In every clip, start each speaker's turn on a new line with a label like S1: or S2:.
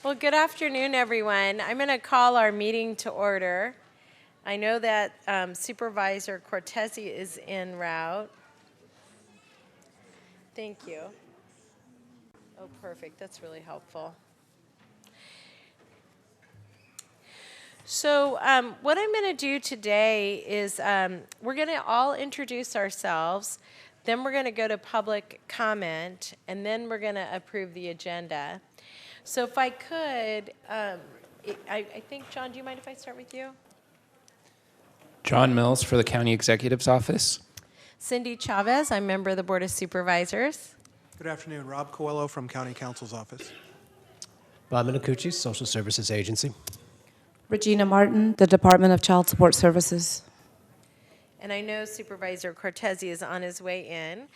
S1: Well, good afternoon, everyone. I'm going to call our meeting to order. I know that Supervisor Cortese is en route. Thank you. Oh, perfect. That's really helpful. So what I'm going to do today is we're going to all introduce ourselves, then we're going to go to public comment, and then we're going to approve the agenda. So if I could, I think, John, do you mind if I start with you?
S2: John Mills for the County Executive's Office.
S1: Cindy Chavez, I'm member of the Board of Supervisors.
S3: Good afternoon. Rob Coelho from County Counsel's Office.
S4: Bob Minicucci, Social Services Agency.
S5: Regina Martin, the Department of Child Support Services.
S1: And I know Supervisor Cortese is on his way in.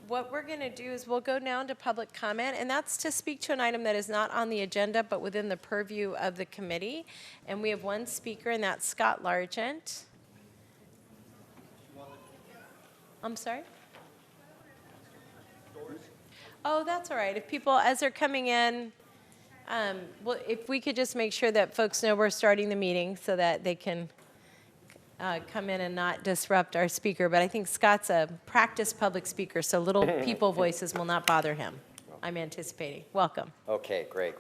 S1: What we're going to do is we'll go now to public comment, and that's to speak to an item that is not on the agenda but within the purview of the committee. And we have one speaker, and that's Scott Largent. I'm sorry? Oh, that's all right. If people, as they're coming in, well, if we could just make sure that folks know we're starting the meeting so that they can come in and not disrupt our speaker. But I think Scott's a practiced public speaker, so little people voices will not bother him. I'm anticipating. Welcome.
S6: Okay, great.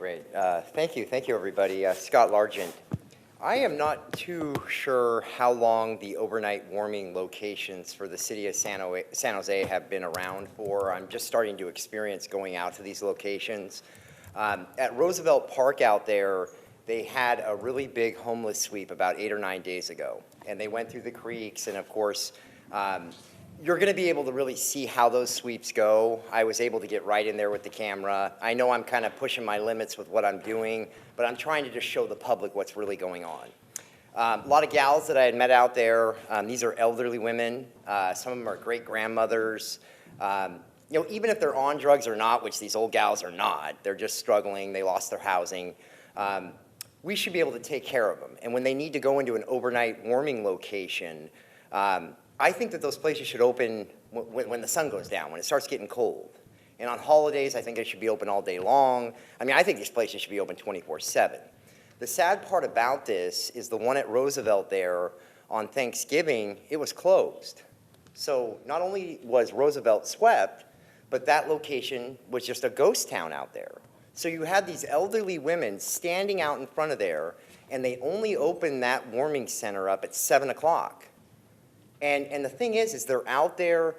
S6: Thank you, everybody. Scott Largent. I am not too sure how long the overnight warming locations for the city of San Jose have been around for. I'm just starting to experience going out to these locations. At Roosevelt Park out there, they had a really big homeless sweep about 8 or 9 days ago. And they went through the creeks, and of course, you're going to be able to really see how those sweeps go. I was able to get right in there with the camera. I know I'm kind of pushing my limits with what I'm doing, but I'm trying to just show the public what's really going on. A lot of gals that I had met out there. These are elderly women. Some of them are great-grandmothers. You know, even if they're on drugs or not, which these old gals are not, they're just struggling, they lost their housing, we should be able to take care of them. And when they need to go into an overnight warming location, I think that those places should open when the sun goes down, when it starts getting cold. And on holidays, I think it should be open all day long. I mean, I think these places should be open 24/7. The sad part about this is the one at Roosevelt there on Thanksgiving, it was closed. So not only was Roosevelt swept, but that location was just a ghost town out there. So you had these elderly women standing out in front of there, and they only opened that warming center up at 7 o'clock. And the thing is they're out there,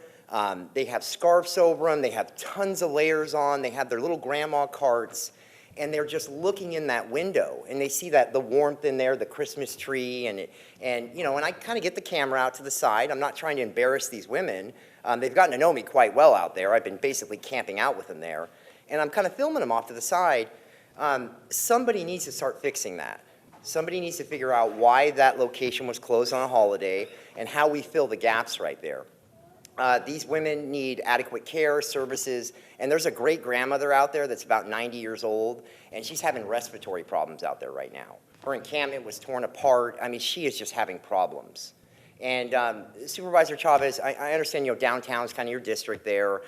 S6: they have scarves over them, they have tons of layers on, they have their little grandma carts, and they're just looking in that window, and they see that the warmth in there, the Christmas tree, and you know, and I kind of get the camera out to the side. I'm not trying to embarrass these women. They've gotten to know me quite well out there. I've been basically camping out with them there, and I'm kind of filming them off to the side. Somebody needs to start fixing that. Somebody needs to figure out why that location was closed on a holiday and how we fill the gaps right there. These women need adequate care, services, and there's a great grandmother out there that's about 90 years old, and she's having respiratory problems out there right now. Her encampment was torn apart. I mean, she is just having problems. And Supervisor Chavez, I understand, you know, downtown's kind of your district there.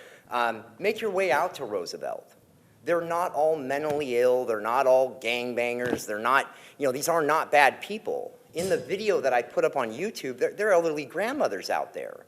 S6: Make your way out to Roosevelt. They're not all mentally ill. They're not all gangbangers. They're not, you know, these are not bad people. In the video that I put up on YouTube, there are elderly grandmothers out there.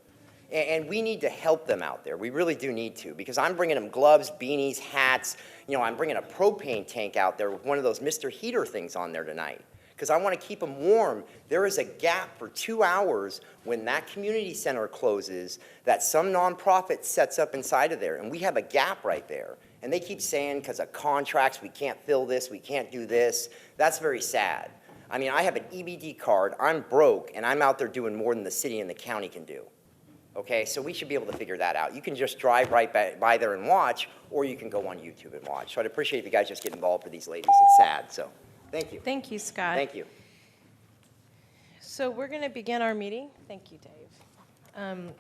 S6: And we need to help them out there. We really do need to, because I'm bringing them gloves, beanies, hats. You know, I'm bringing a propane tank out there with one of those Mr. Heater things on there tonight, because I want to keep them warm. There is a gap for 2 hours when that community center closes that some nonprofit sets up inside of there, and we have a gap right there. And they keep saying, because of contracts, we can't fill this, we can't do this. That's very sad. I mean, I have an EBD card, I'm broke, and I'm out there doing more than the city and the county can do. Okay, so we should be able to figure that out. You can just drive right by there and watch, or you can go on YouTube and watch. So I'd appreciate if you guys just get involved for these ladies. It's sad, so thank you.
S1: Thank you, Scott.
S6: Thank you.
S1: So we're going to begin our meeting. Thank you, Dave.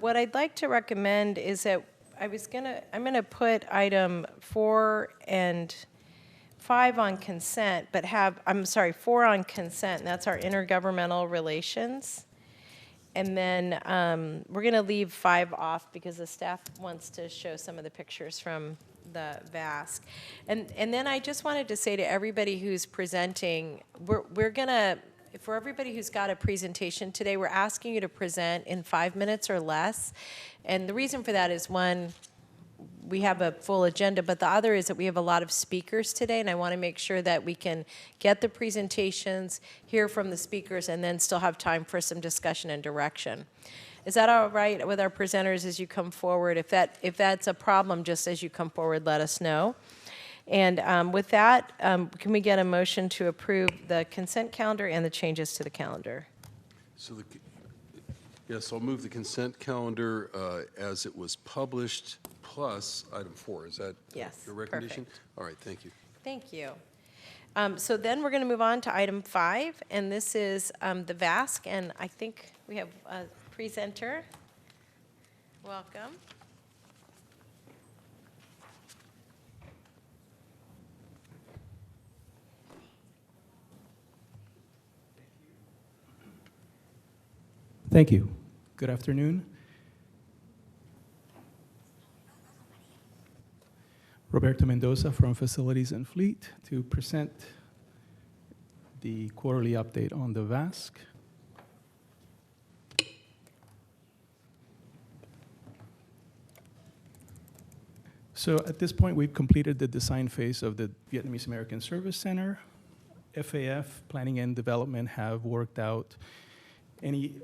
S1: What I'd like to recommend is that I'm going to put item 4 and 5 on consent, but 4 on consent, and that's our intergovernmental relations. And then we're going to leave 5 off because the staff wants to show some of the pictures from the VASC. And then I just wanted to say to everybody who's presenting, we're gonna, for everybody who's got a presentation today, we're asking you to present in 5 minutes or less. And the reason for that is, one, we have a full agenda, but the other is that we have a lot of speakers today, and I want to make sure that we can get the presentations, hear from the speakers, and then still have time for some discussion and direction. Is that all right with our presenters as you come forward? If that's a problem, just as you come forward, let us know. And with that, can we get a motion to approve the consent calendar and the changes to the calendar?
S7: So yes, I'll move the consent calendar as it was published, plus item 4. Is that
S1: Yes,
S7: your recommendation?
S1: perfect.
S7: All right, thank you.
S1: Thank you. So then we're going to move on to item 5, and this is the VASC, and I think we have a presenter. Welcome.
S8: Thank you. Good afternoon. Roberto Mendoza from Facilities and Fleet to present the quarterly update on the VASC. So at this point, we've completed the design phase of the Vietnamese American Service Center. FAF, Planning and Development, have worked out any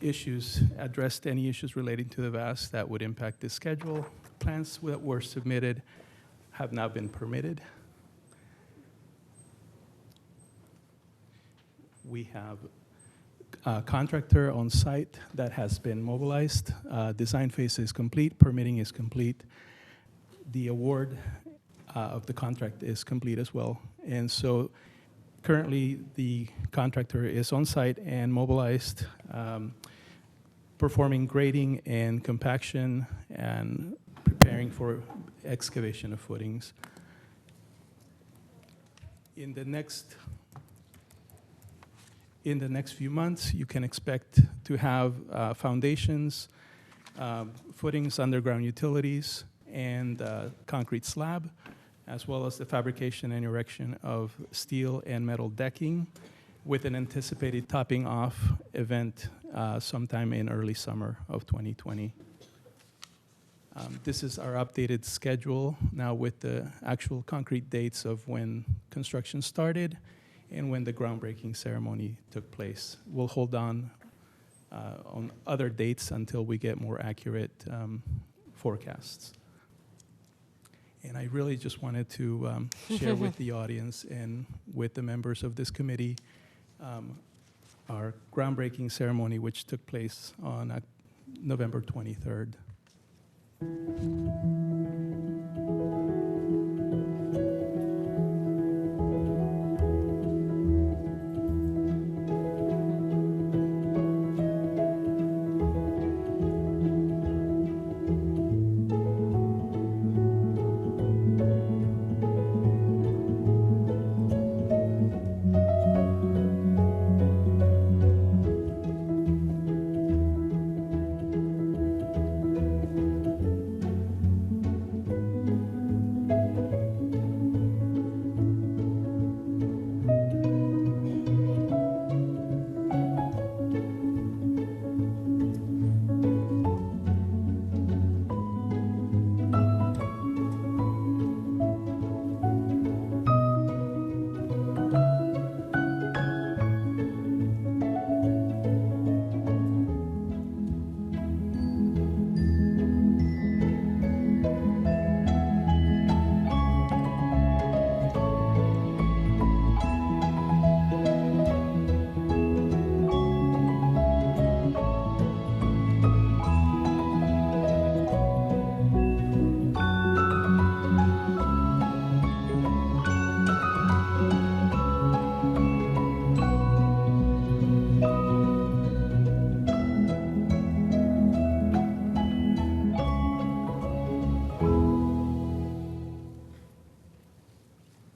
S8: issues, addressed any issues relating to the VASC that would impact the schedule. Plans that were submitted have now been permitted. We have a contractor on site that has been mobilized. Design phase is complete, permitting is complete. The award of the contract is complete as well. And so currently the contractor is on site and mobilized, performing grading and compaction and preparing for excavation of footings. In the next few months, you can expect to have foundations, footings, underground utilities, and concrete slab, as well as the fabrication and erection of steel and metal decking, with an anticipated topping off event sometime in early summer of 2020. This is our updated schedule now with the actual concrete dates of when construction started and when the groundbreaking ceremony took place. We'll hold on other dates until we get more accurate forecasts. And I really just wanted to share with the audience and with the members of this committee our groundbreaking ceremony, which took place on November 23rd.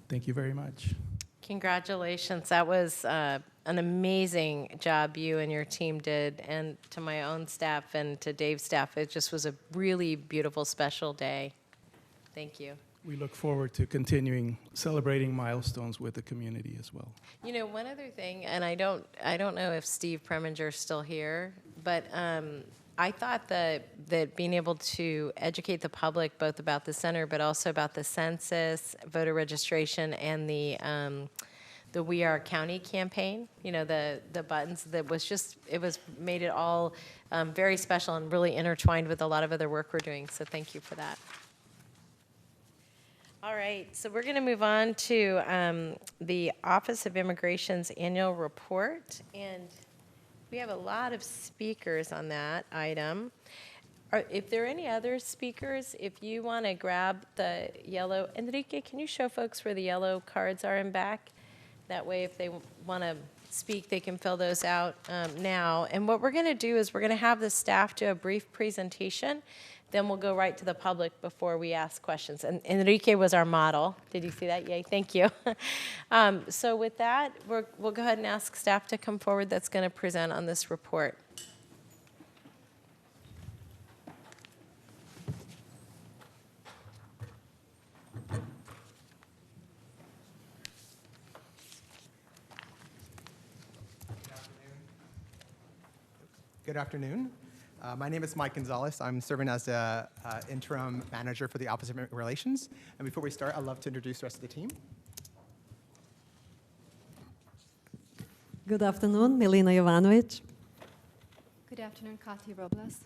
S8: Thank you very much.
S1: Congratulations. That was an amazing job you and your team did. And to my own staff and to Dave's staff, it just was a really beautiful, special day. Thank you.
S8: We look forward to continuing celebrating milestones with the community as well.
S1: You know, one other thing, and I don't know if Steve Preminger's still here, but I thought that being able to educate the public both about the center, but also about the census, voter registration, and the We Are County campaign, you know, the buttons, that was just, made it all very special and really intertwined with a lot of other work we're doing. So thank you for that. All right, so we're going to move on to the Office of Immigration's annual report, and we have a lot of speakers on that item. If there are any other speakers, if you want to grab the yellow, Enrique, can you show folks where the yellow cards are in back? That way, if they want to speak, they can fill those out now. And what we're going to do is we're going to have the staff do a brief presentation. Then we'll go right to the public before we ask questions. And Enrique was our model. Did you see that? Yay, thank you. So with that, we'll go ahead and ask staff to come forward that's going to present on this report.
S9: Good afternoon. My name is Mike Gonzalez. I'm serving as the interim manager for the Office of Immigrant Relations. And before we start, I'd love to introduce the rest of the team.
S10: Good afternoon, Milena Jovanovic.
S11: Good afternoon, Kathy Robles.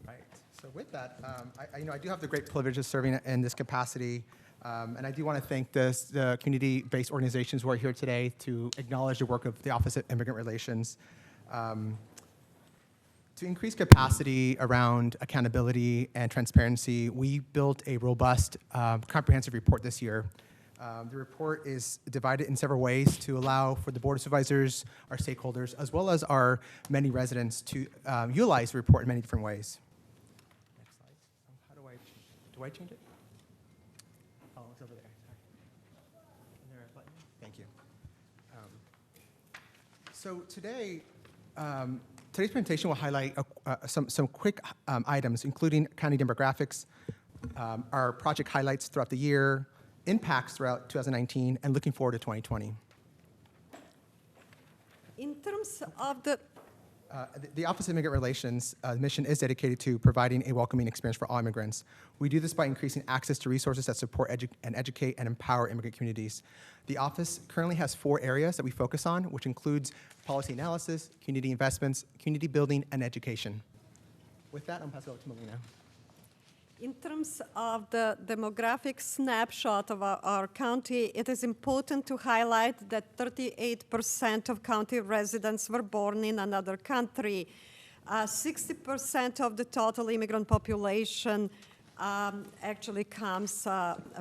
S9: Right. So with that, I do have the great privilege of serving in this capacity. And I do want to thank the community-based organizations who are here today to acknowledge the work of the Office of Immigrant Relations. To increase capacity around accountability and transparency, we built a robust, comprehensive report this year. The report is divided in several ways to allow for the Board of Supervisors, our stakeholders, as well as our many residents to utilize the report in many different ways. Next slide. How do I change it? Oh, it's over there. Sorry. Is there a button? Thank you. So today, today's presentation will highlight some quick items, including county demographics, our project highlights throughout the year, impacts throughout 2019, and looking forward to 2020.
S10: In terms of
S9: the Office of Immigrant Relations mission is dedicated to providing a welcoming experience for all immigrants. We do this by increasing access to resources that support and educate and empower immigrant communities. The office currently has 4 areas that we focus on, which includes policy analysis, community investments, community building, and education. With that, I'm passing it over to Melina.
S10: In terms of the demographic snapshot of our county, it is important to highlight that 38% of county residents were born in another country. 60% of the total immigrant population actually comes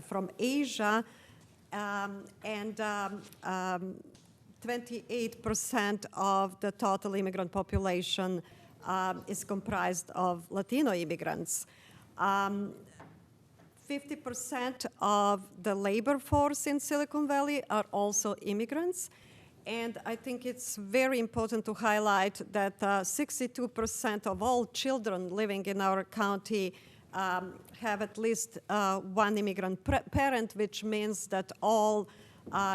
S10: from Asia, and 28% of the total immigrant population is comprised of Latino immigrants. 50% of the labor force in Silicon Valley are also immigrants. And I think it's very important to highlight that 62% of all children living in our county have at least one immigrant parent, which means that all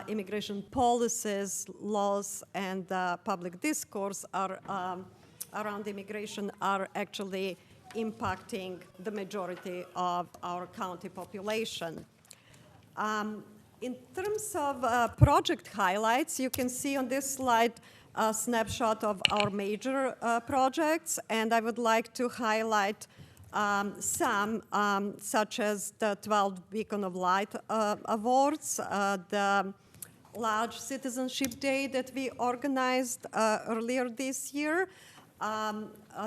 S10: immigration policies, laws, and public discourse around immigration are actually impacting the majority of our county population. In terms of project highlights, you can see on this slide a snapshot of our major projects, and I would like to highlight some, such as the 12 Beacon of Light Awards, the large Citizenship Day that we organized earlier this year,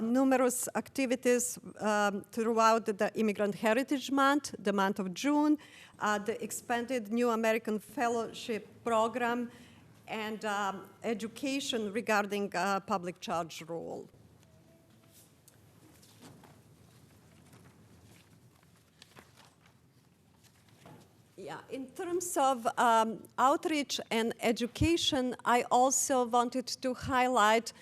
S10: numerous activities throughout the Immigrant Heritage Month, the month of June, the expanded New American Fellowship Program, and education regarding public charge rule. Yeah, in terms of outreach and education, I also wanted to highlight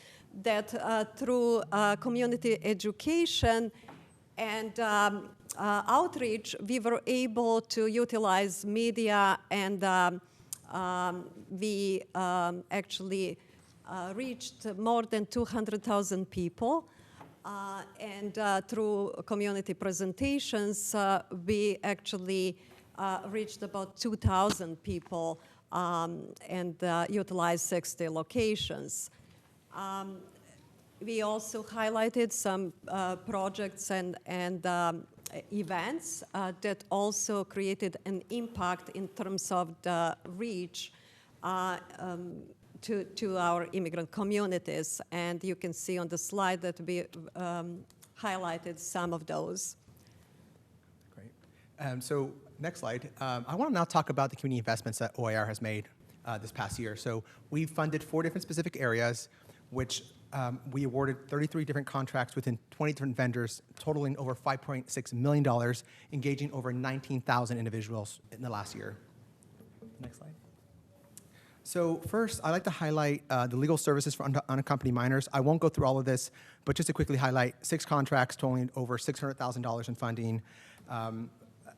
S10: that through community education And outreach, we were able to utilize media, and we actually reached more than 200,000 people. And through community presentations, we actually reached about 2,000 people and utilized 60 locations. We also highlighted some projects and events that also created an impact in terms of the reach to our immigrant communities. And you can see on the slide that we highlighted some of those.
S9: Great. So next slide. I want to now talk about the community investments that OIR has made this past year. So we funded 4 different specific areas, which we awarded 33 different contracts within 20 different vendors, totaling over $5.6 million, engaging over 19,000 individuals in the last year. Next slide. So first, I'd like to highlight the legal services for unaccompanied minors. I won't go through all of this, but just to quickly highlight 6 contracts totaling over $600,000 in funding.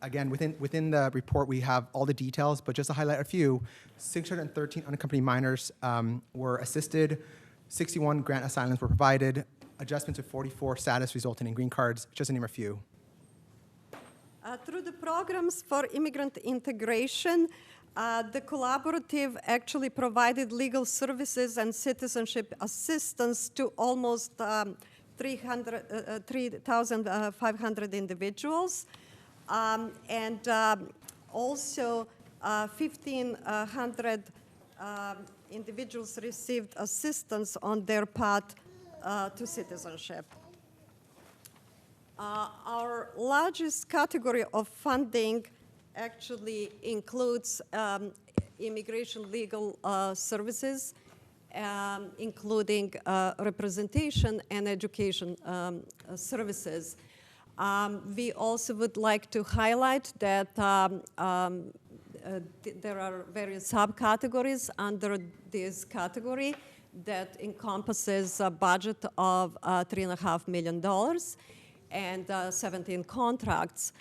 S9: Again, within the report, we have all the details, but just to highlight a few, 613 unaccompanied minors were assisted, 61 grant asylums were provided, adjustments of 44 status resulting in green cards, just to name a few.
S10: Through the programs for immigrant integration, the collaborative actually provided legal services and citizenship assistance to almost 3,500 individuals. And also 1,500 individuals received assistance on their path to citizenship. Our largest category of funding actually includes immigration legal services, including representation and education services. We also would like to highlight that there are various subcategories under this category that encompasses a budget of $3.5 million and 17 contracts.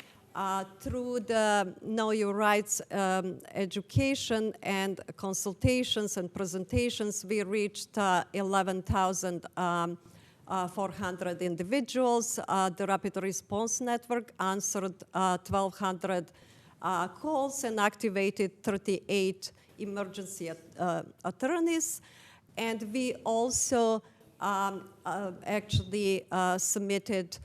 S10: Through the Know Your Rights education and consultations and presentations, we reached 11,400 individuals. The Rapid Response Network answered 1,200 calls and activated 38 emergency attorneys. And we also actually submitted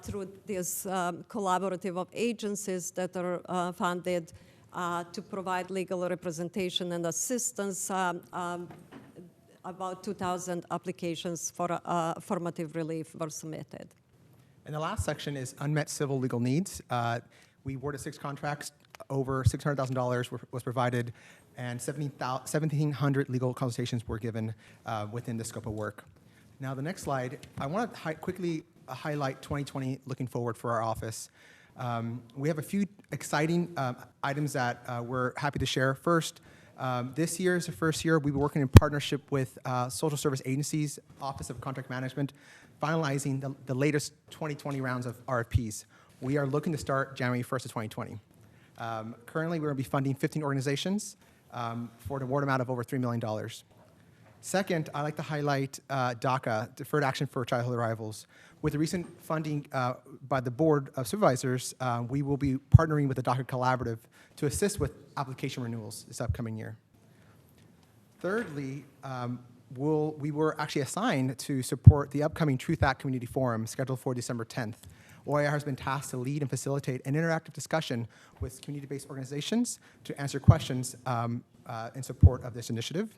S10: through this collaborative of agencies that are funded to provide legal representation and assistance. About 2,000 applications for affirmative relief were submitted.
S9: And the last section is unmet civil legal needs. We awarded 6 contracts, over $600,000 was provided, and 1,700 legal consultations were given within the scope of work. Now, the next slide, I want to quickly highlight 2020 looking forward for our office. We have a few exciting items that we're happy to share. First, this year is the first year we've been working in partnership with Social Service Agency's Office of Contract Management, finalizing the latest 2020 rounds of RFPs. We are looking to start January 1st of 2020. Currently, we're going to be funding 15 organizations for an award amount of over $3 million. Second, I'd like to highlight DACA, Deferred Action for Childhood Arrivals. With the recent funding by the Board of Supervisors, we will be partnering with the DACA Collaborative to assist with application renewals this upcoming year. Thirdly, we were actually assigned to support the upcoming Truth Act Community Forum scheduled for December 10th. OIR has been tasked to lead and facilitate an interactive discussion with community-based organizations to answer questions in support of this initiative.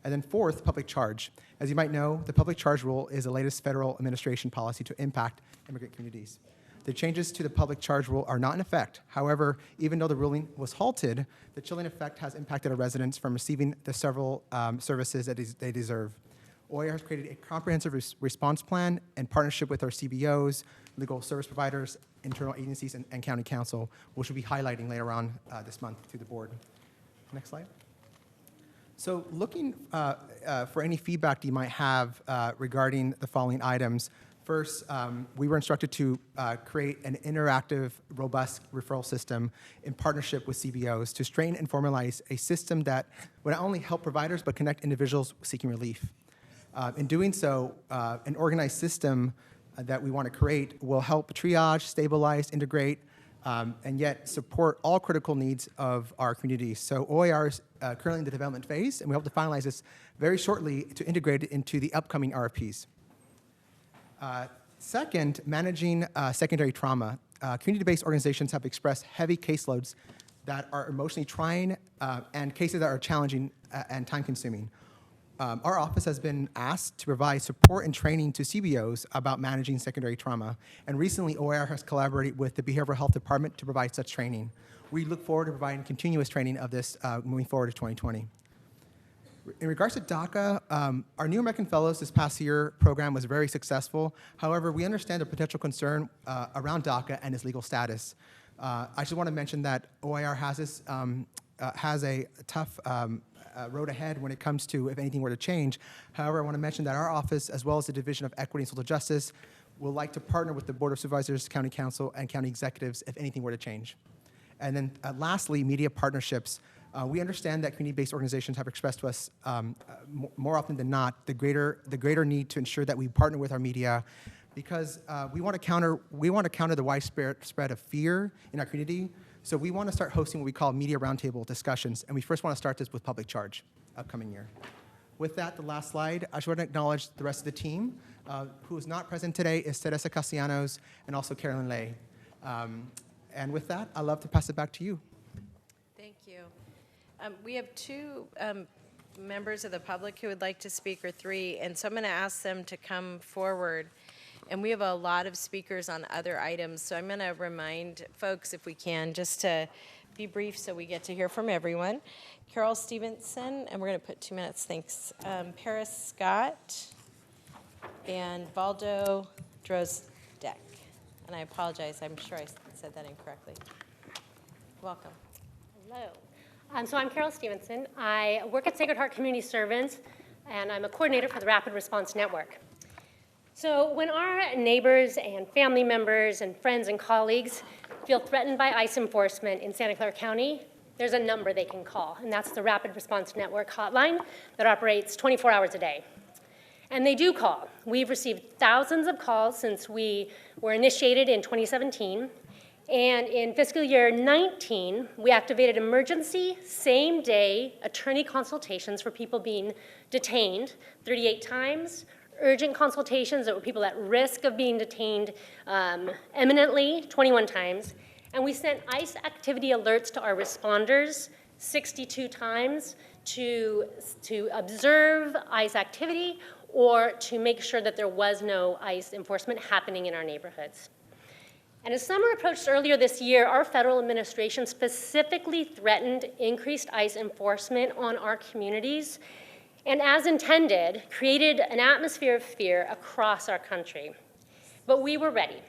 S9: And then fourth, public charge. As you might know, the public charge rule is the latest federal administration policy to impact immigrant communities. The changes to the public charge rule are not in effect. However, even though the ruling was halted, the chilling effect has impacted our residents from receiving the several services that they deserve. OIR has created a comprehensive response plan in partnership with our CBOs, legal service providers, internal agencies, and county council, which we'll be highlighting later on this month to the board. Next slide. So looking for any feedback you might have regarding the following items, First, we were instructed to create an interactive, robust referral system in partnership with CBOs to strengthen and formalize a system that would not only help providers but connect individuals seeking relief. In doing so, an organized system that we want to create will help triage, stabilize, integrate, and yet support all critical needs of our communities. So OIR is currently in the development phase, and we hope to finalize this very shortly to integrate it into the upcoming RFPs. Second, managing secondary trauma. Community-based organizations have expressed heavy caseloads that are emotionally trying and cases that are challenging and time-consuming. Our office has been asked to provide support and training to CBOs about managing secondary trauma, and recently OIR has collaborated with the Behavioral Health Department to provide such training. We look forward to providing continuous training of this moving forward to 2020. In regards to DACA, our New American Fellows this past year program was very successful. However, we understand the potential concern around DACA and its legal status. I just want to mention that OIR has a tough road ahead when it comes to if anything were to change. However, I want to mention that our office, as well as the Division of Equity and Social Justice, would like to partner with the Board of Supervisors, County Council, and county executives if anything were to change. And then lastly, media partnerships. We understand that community-based organizations have expressed to us more often than not the greater need to ensure that we partner with our media, because we want to counter the widespread of fear in our community. So we want to start hosting what we call media roundtable discussions, and we first want to start this with public charge upcoming year. With that, the last slide, I just want to acknowledge the rest of the team. Who is not present today is Teresa Castellanos and also Carolyn Lay. And with that, I'd love to pass it back to you.
S1: Thank you. We have two members of the public who would like to speak, or three, and so I'm going to ask them to come forward. And we have a lot of speakers on other items, so I'm going to remind folks, if we can, just to be brief so we get to hear from everyone. Carol Stevenson, and we're going to put 2 minutes, thanks. Paris Scott and Valdo Drozdek. And I apologize, I'm sure I said that incorrectly. Welcome.
S12: Hello. So I'm Carol Stevenson. I work at Sacred Heart Community Servants, and I'm a coordinator for the Rapid Response Network. So when our neighbors and family members and friends and colleagues feel threatened by ICE enforcement in Santa Clara County, there's a number they can call, and that's the Rapid Response Network hotline that operates 24 hours a day. And they do call. We've received thousands of calls since we were initiated in 2017. And in fiscal year 19, we activated emergency, same-day attorney consultations for people being detained 38 times, urgent consultations that were people at risk of being detained imminently 21 times, and we sent ICE activity alerts to our responders 62 times to observe ICE activity or to make sure that there was no ICE enforcement happening in our neighborhoods. And as summer approached earlier this year, our federal administration specifically threatened increased ICE enforcement on our communities, and as intended, created an atmosphere of fear across our country. But we were ready.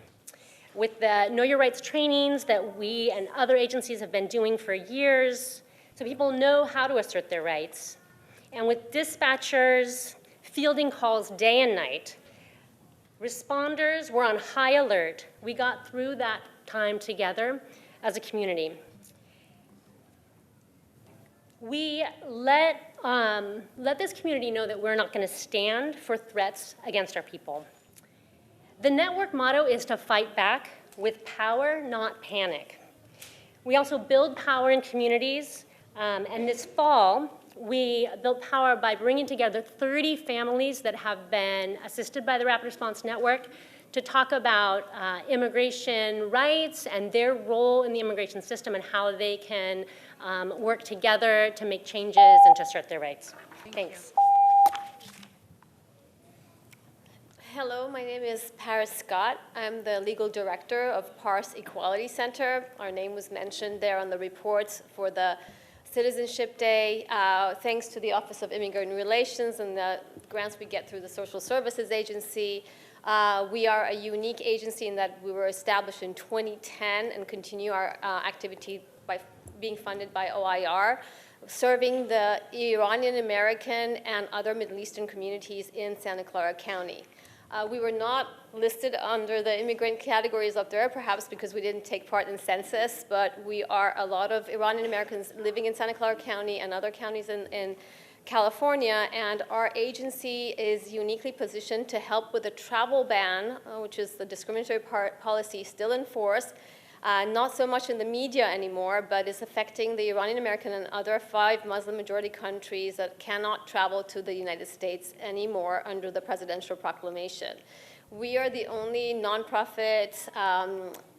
S12: With the Know Your Rights trainings that we and other agencies have been doing for years, so people know how to assert their rights, and with dispatchers fielding calls day and night, responders were on high alert. We got through that time together as a community. We let this community know that we're not going to stand for threats against our people. The network motto is to fight back with power, not panic. We also build power in communities, and this fall, we built power by bringing together 30 families that have been assisted by the Rapid Response Network to talk about immigration rights and their role in the immigration system and how they can work together to make changes and to assert their rights. Thanks.
S13: Hello, my name is Paris Scott. I'm the legal director of PARS Equality Center. Our name was mentioned there on the reports for the Citizenship Day. Thanks to the Office of Immigrant Relations and the grants we get through the Social Services Agency. We are a unique agency in that we were established in 2010 and continue our activity by being funded by OIR, serving the Iranian American and other Middle Eastern communities in Santa Clara County. We were not listed under the immigrant categories up there, perhaps because we didn't take part in census, but we are a lot of Iranian Americans living in Santa Clara County and other counties in California, and our agency is uniquely positioned to help with the travel ban, which is the discriminatory policy still in force. Not so much in the media anymore, but is affecting the Iranian American and other 5 Muslim majority countries that cannot travel to the United States anymore under the presidential proclamation. We are the only nonprofit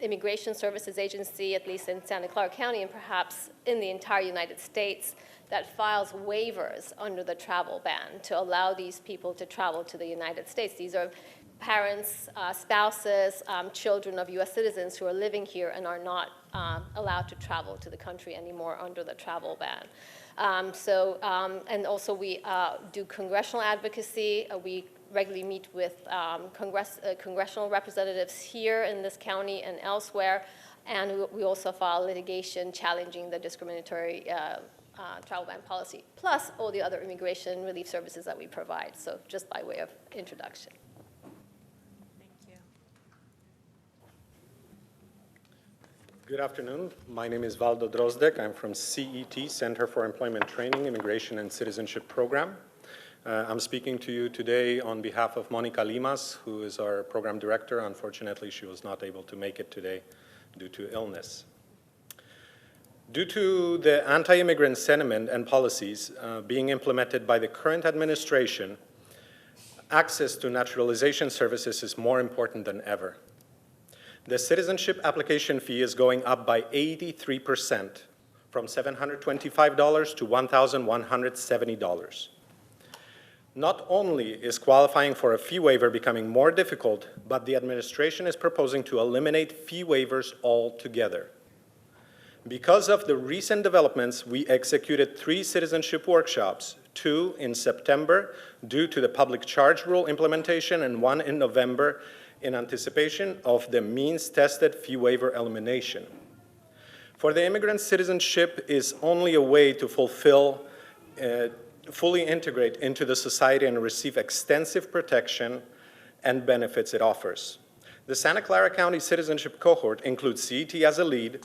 S13: immigration services agency, at least in Santa Clara County and perhaps in the entire United States, that files waivers under the travel ban to allow these people to travel to the United States. These are parents, spouses, children of U.S. citizens who are living here and are not allowed to travel to the country anymore under the travel ban. And also we do congressional advocacy. We regularly meet with congressional representatives here in this county and elsewhere. And we also file litigation challenging the discriminatory travel ban policy, plus all the other immigration relief services that we provide. So just by way of introduction.
S14: Good afternoon. My name is Valdo Drozdek. I'm from CET, Center for Employment Training, Immigration and Citizenship Program. I'm speaking to you today on behalf of Monica Limas, who is our program director. Unfortunately, she was not able to make it today due to illness. Due to the anti-immigrant sentiment and policies being implemented by the current administration, access to naturalization services is more important than ever. The citizenship application fee is going up by 83%, from $725 to $1,170. Not only is qualifying for a fee waiver becoming more difficult, but the administration is proposing to eliminate fee waivers altogether. Because of the recent developments, we executed 3 citizenship workshops, 2 in September due to the public charge rule implementation and 1 in November in anticipation of the means-tested fee waiver elimination. For the immigrant, citizenship is only a way to fully integrate into the society and receive extensive protection and benefits it offers. The Santa Clara County Citizenship Cohort includes CET as a lead,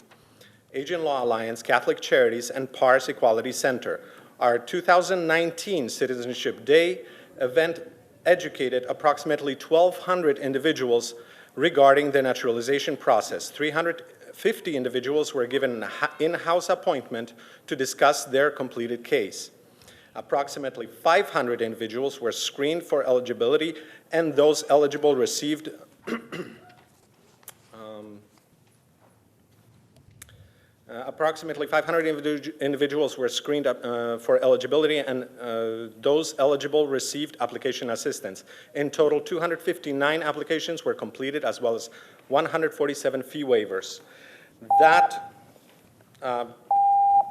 S14: Asian Law Alliance, Catholic Charities, and PARS Equality Center. Our 2019 Citizenship Day event educated approximately 1,200 individuals regarding the naturalization process. 350 individuals were given an in-house appointment to discuss their completed case. Approximately 500 individuals were screened for eligibility, and those eligible received approximately 500 individuals were screened for eligibility, and those eligible received application assistance. In total, 259 applications were completed, as well as 147 fee waivers. That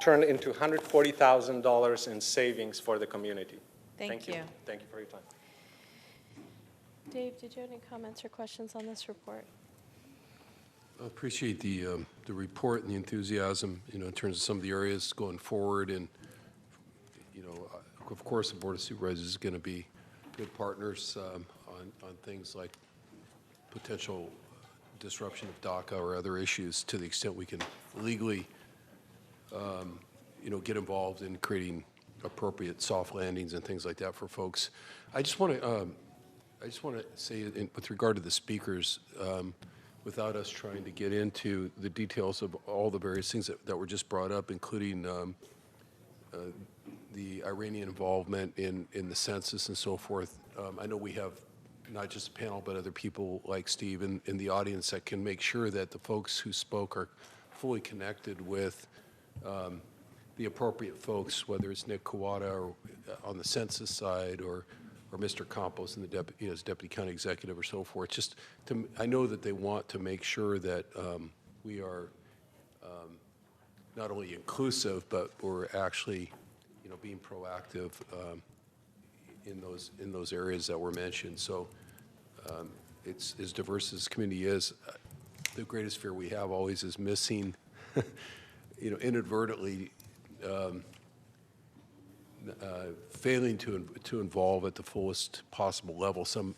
S14: turned into $140,000 in savings for the community.
S1: Thank you.
S14: Thank you for your time.
S1: Dave, did you have any comments or questions on this report?
S7: I appreciate the report and the enthusiasm, in terms of some of the areas going forward. And, of course, the Board of Supervisors is going to be good partners on things like potential disruption of DACA or other issues, to the extent we can legally, get involved in creating appropriate soft landings and things like that for folks. I just want to say, with regard to the speakers, without us trying to get into the details of all the various things that were just brought up, including the Iranian involvement in the census and so forth. I know we have not just a panel, but other people like Steve in the audience that can make sure that the folks who spoke are fully connected with the appropriate folks, whether it's Nick Kawada or on the census side, or Mr. Campos and the as Deputy County Executive or so forth. Just I know that they want to make sure that we are not only inclusive, but we're actually, being proactive in those areas that were mentioned. So it's as diverse as the community is. The greatest fear we have always is missing, inadvertently, failing to involve at the fullest possible level some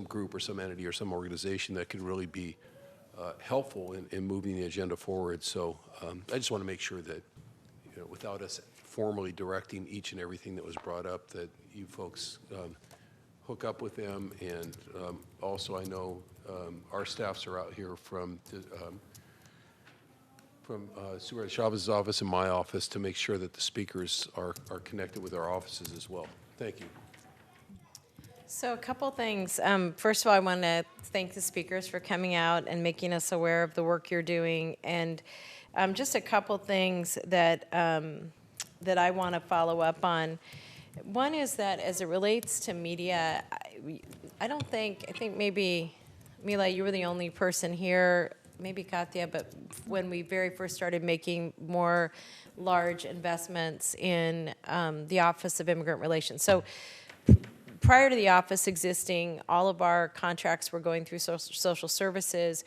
S7: group or some entity or some organization that could really be helpful in moving the agenda forward. So I just want to make sure that, without us formally directing each and everything that was brought up, that you folks hook up with them. And also, I know our staffs are out here from Supervisor Chavez's office and my office to make sure that the speakers are connected with our offices as well. Thank you.
S1: So a couple things. First of all, I want to thank the speakers for coming out and making us aware of the work you're doing. And just a couple things that that I want to follow up on. One is that as it relates to media, I think maybe, Mila, you were the only person here, maybe Katia, but when we very first started making more large investments in the Office of Immigrant Relations. So prior to the office existing, all of our contracts were going through social services.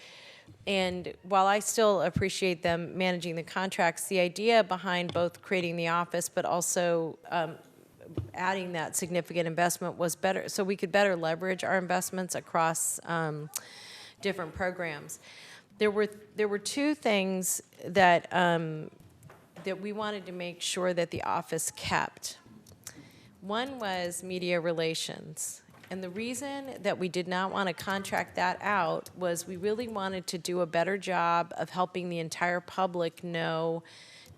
S1: And while I still appreciate them managing the contracts, the idea behind both creating the office but also adding that significant investment was better, so we could better leverage our investments across different programs. There were two things that that we wanted to make sure that the office kept. One was media relations. And the reason that we did not want to contract that out was we really wanted to do a better job of helping the entire public know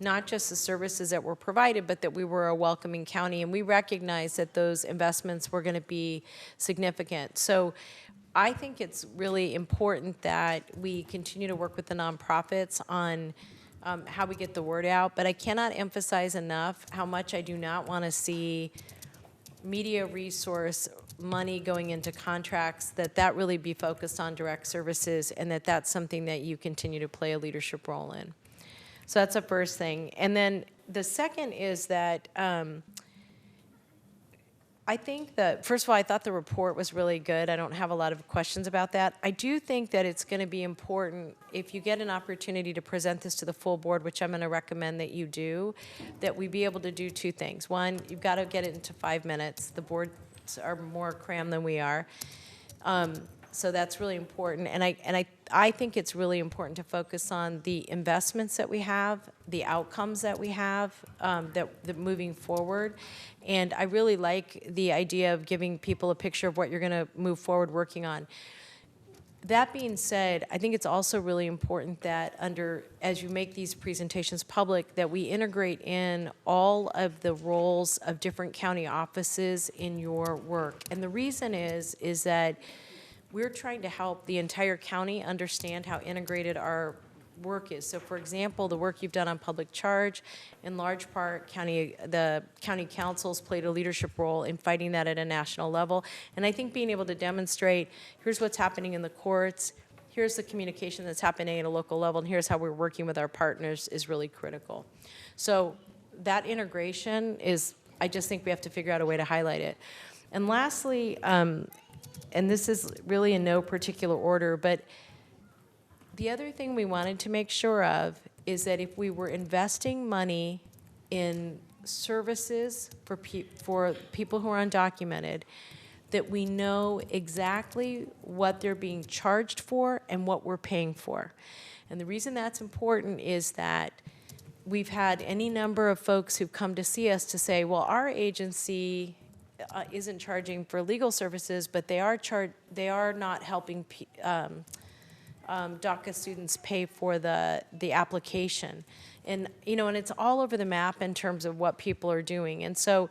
S1: not just the services that were provided, but that we were a welcoming county. And we recognized that those investments were going to be significant. So I think it's really important that we continue to work with the nonprofits on how we get the word out. But I cannot emphasize enough how much I do not want to see media resource money going into contracts, that really be focused on direct services, and that's something that you continue to play a leadership role in. So that's the first thing. And then the second is that I think that, first of all, I thought the report was really good. I don't have a lot of questions about that. I do think that it's going to be important, if you get an opportunity to present this to the full board, which I'm going to recommend that you do, that we be able to do two things. One, you've got to get it into 5 minutes. The boards are more crammed than we are. So that's really important. And I think it's really important to focus on the investments that we have, the outcomes that we have, that moving forward. And I really like the idea of giving people a picture of what you're going to move forward working on. That being said, I think it's also really important that as you make these presentations public, that we integrate in all of the roles of different county offices in your work. And the reason is that we're trying to help the entire county understand how integrated our work is. So for example, the work you've done on public charge, in large part, the county councils played a leadership role in fighting that at a national level. And I think being able to demonstrate, here's what's happening in the courts, here's the communication that's happening at a local level, and here's how we're working with our partners is really critical. So that integration I just think we have to figure out a way to highlight it. And lastly, and this is really in no particular order, but the other thing we wanted to make sure of is that if we were investing money in services for people who are undocumented, that we know exactly what they're being charged for and what we're paying for. And the reason that's important is that we've had any number of folks who've come to see us to say, well, our agency isn't charging for legal services, but they are not helping DACA students pay for the application. And, and it's all over the map in terms of what people are doing. And so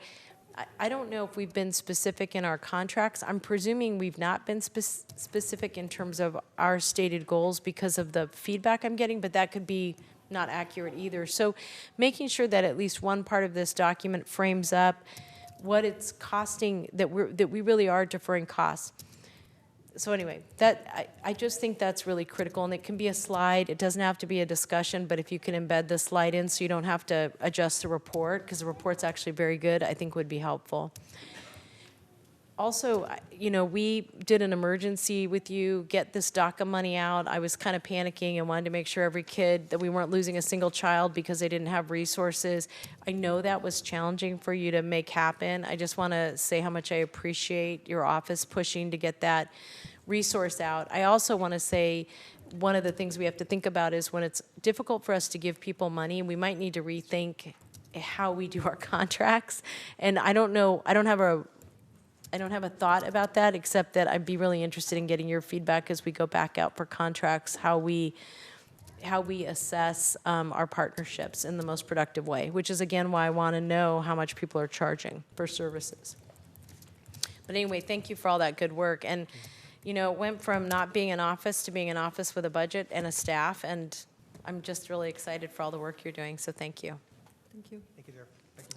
S1: I don't know if we've been specific in our contracts. I'm presuming we've not been specific in terms of our stated goals because of the feedback I'm getting, but that could be not accurate either. So making sure that at least one part of this document frames up what it's costing, that we really are deferring costs. So anyway, I just think that's really critical, and it can be a slide. It doesn't have to be a discussion, but if you can embed the slide in so you don't have to adjust the report, because the report's actually very good, I think would be helpful. also, we did an emergency with you, get this DACA money out. I was kind of panicking and wanted to make sure every kid, that we weren't losing a single child because they didn't have resources. I know that was challenging for you to make happen. I just want to say how much I appreciate your office pushing to get that resource out. I also want to say one of the things we have to think about is when it's difficult for us to give people money, we might need to rethink how we do our contracts. And I don't have a thought about that, except that I'd be really interested in getting your feedback as we go back out for contracts, how we assess our partnerships in the most productive way, which is, again, why I want to know how much people are charging for services. But anyway, thank you for all that good work. And, it went from not being an office to being an office with a budget and a staff, and I'm just really excited for all the work you're doing, so thank you.
S10: Thank you.
S9: Thank you, Sarah.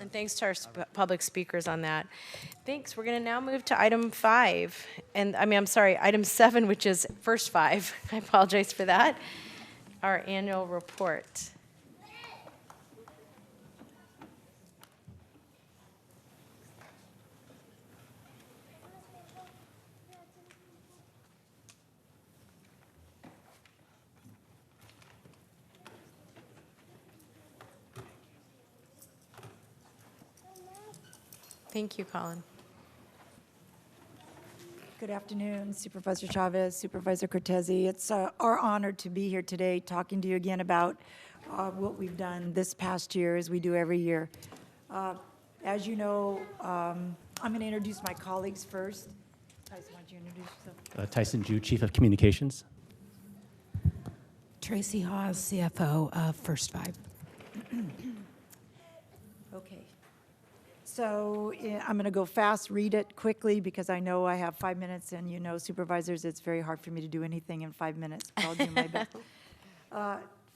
S1: And thanks to our public speakers on that. Thanks. We're going to now move to item 5. Item 7, which is first 5. I apologize for that. Our annual report. Thank you, Colin.
S15: Good afternoon, Supervisor Chavez, Supervisor Cortese. It's our honor to be here today talking to you again about what we've done this past year, as we do every year. As you know, I'm going to introduce my colleagues first. Tyson, why don't you introduce yourself?
S16: Tyson Jew, Chief of Communications.
S5: Tracy Hawes, CFO of First 5.
S15: Okay. So I'm going to go fast, read it quickly, because I know I have 5 minutes, and supervisors, it's very hard for me to do anything in 5 minutes, but I'll do my best.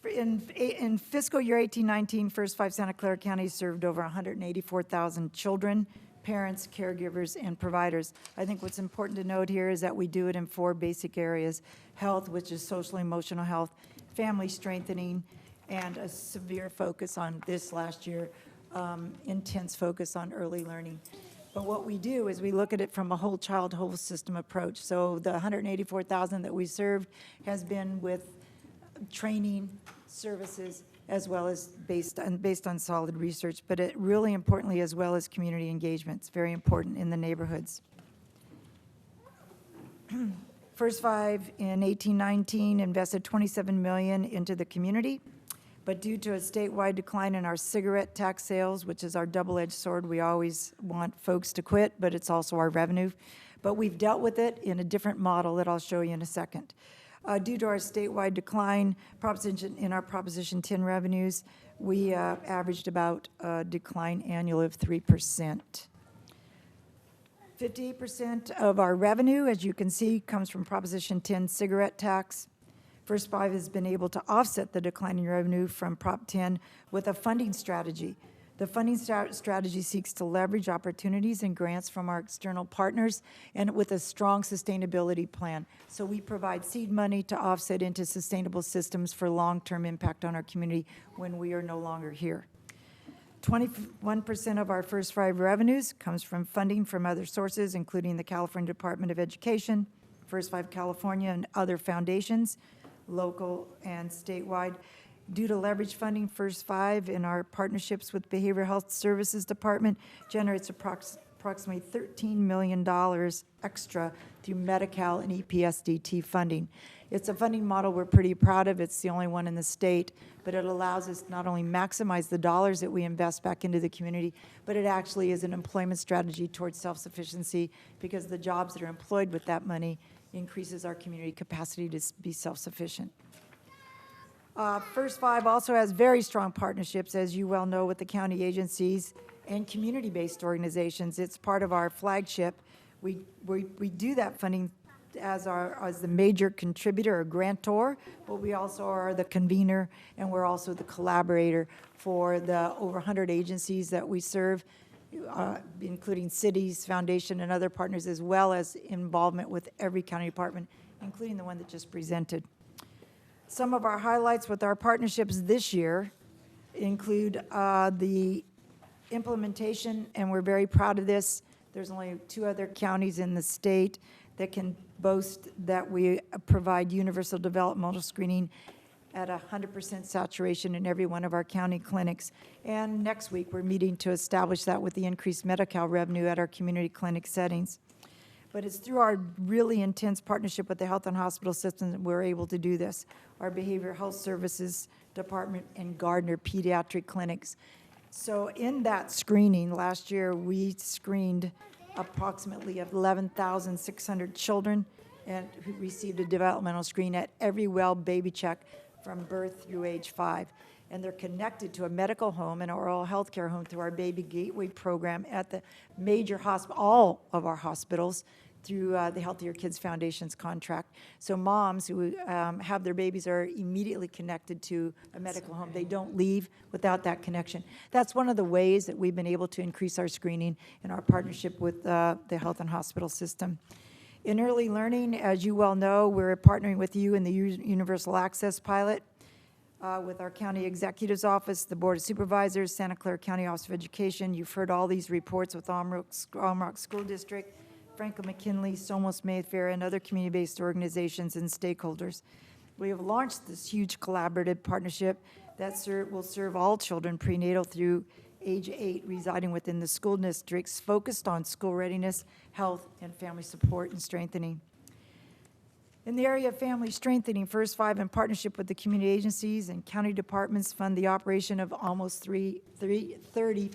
S15: In fiscal year 18-19, First 5 Santa Clara County served over 184,000 children, parents, caregivers, and providers. I think what's important to note here is that we do it in 4 basic areas: health, which is social emotional health, family strengthening, and a severe focus on this last year, intense focus on early learning. But what we do is we look at it from a whole child, whole system approach. So the 184,000 that we served has been with training, services, as well as based on solid research, but it really importantly, as well as community engagement. It's very important in the neighborhoods. First 5 in 18-19 invested $27 million into the community. But due to a statewide decline in our cigarette tax sales, which is our double-edged sword, we always want folks to quit, but it's also our revenue. But we've dealt with it in a different model that I'll show you in a second. Due to our statewide decline in our Proposition 10 revenues, we averaged about a decline annual of 3%. 58% of our revenue, as you can see, comes from Proposition 10 cigarette tax. First 5 has been able to offset the declining revenue from Prop 10 with a funding strategy. The funding strategy seeks to leverage opportunities and grants from our external partners and with a strong sustainability plan. So we provide seed money to offset into sustainable systems for long-term impact on our community when we are no longer here. 21% of our First 5 revenues comes from funding from other sources, including the California Department of Education, First 5 California, and other foundations, local and statewide. Due to leverage funding, First 5 in our partnerships with Behavioral Health Services Department generates approximately $13 million extra through Medi-Cal and EPSDT funding. It's a funding model we're pretty proud of. It's the only one in the state, but it allows us to not only maximize the dollars that we invest back into the community, but it actually is an employment strategy towards self-sufficiency, because the jobs that are employed with that money increases our community capacity to be self-sufficient. First 5 also has very strong partnerships, as you well know, with the county agencies and community-based organizations. It's part of our flagship. We do that funding as the major contributor or grantor, but we also are the convener, and we're also the collaborator for the over 100 agencies that we serve, including cities, foundation, and other partners, as well as involvement with every county department, including the one that just presented. Some of our highlights with our partnerships this year include the implementation, and we're very proud of this, There's only 2 other counties in the state that can boast that we provide universal developmental screening at 100% saturation in every one of our county clinics. And next week, we're meeting to establish that with the increased Medi-Cal revenue at our community clinic settings. But it's through our really intense partnership with the health and hospital system that we're able to do this. Our behavioral health services department and Gardner pediatric clinics. So in that screening, last year, we screened approximately 11,600 children and who received a developmental screen at every well baby check from birth through age 5. And they're connected to a medical home and an oral health care home through our Baby Gateway program at the major hospital, all of our hospitals, through the Healthier Kids Foundation's contract. So moms who have their babies are immediately connected to a medical home. They don't leave without that connection. That's one of the ways that we've been able to increase our screening in our partnership with the health and hospital system. In early learning, as you well know, we're partnering with you in the Universal Access Pilot with our county executive's office, the Board of Supervisors, Santa Clara County Office of Education. You've heard all these reports with Almrock School District, Franklin McKinley, Somos Mayfair, and other community-based organizations and stakeholders. We have launched this huge collaborative partnership that will serve all children prenatal through age 8 residing within the school districts, focused on school readiness, health, and family support and strengthening. In the area of family strengthening, First Five, in partnership with the community agencies and county departments, fund the operation of almost 30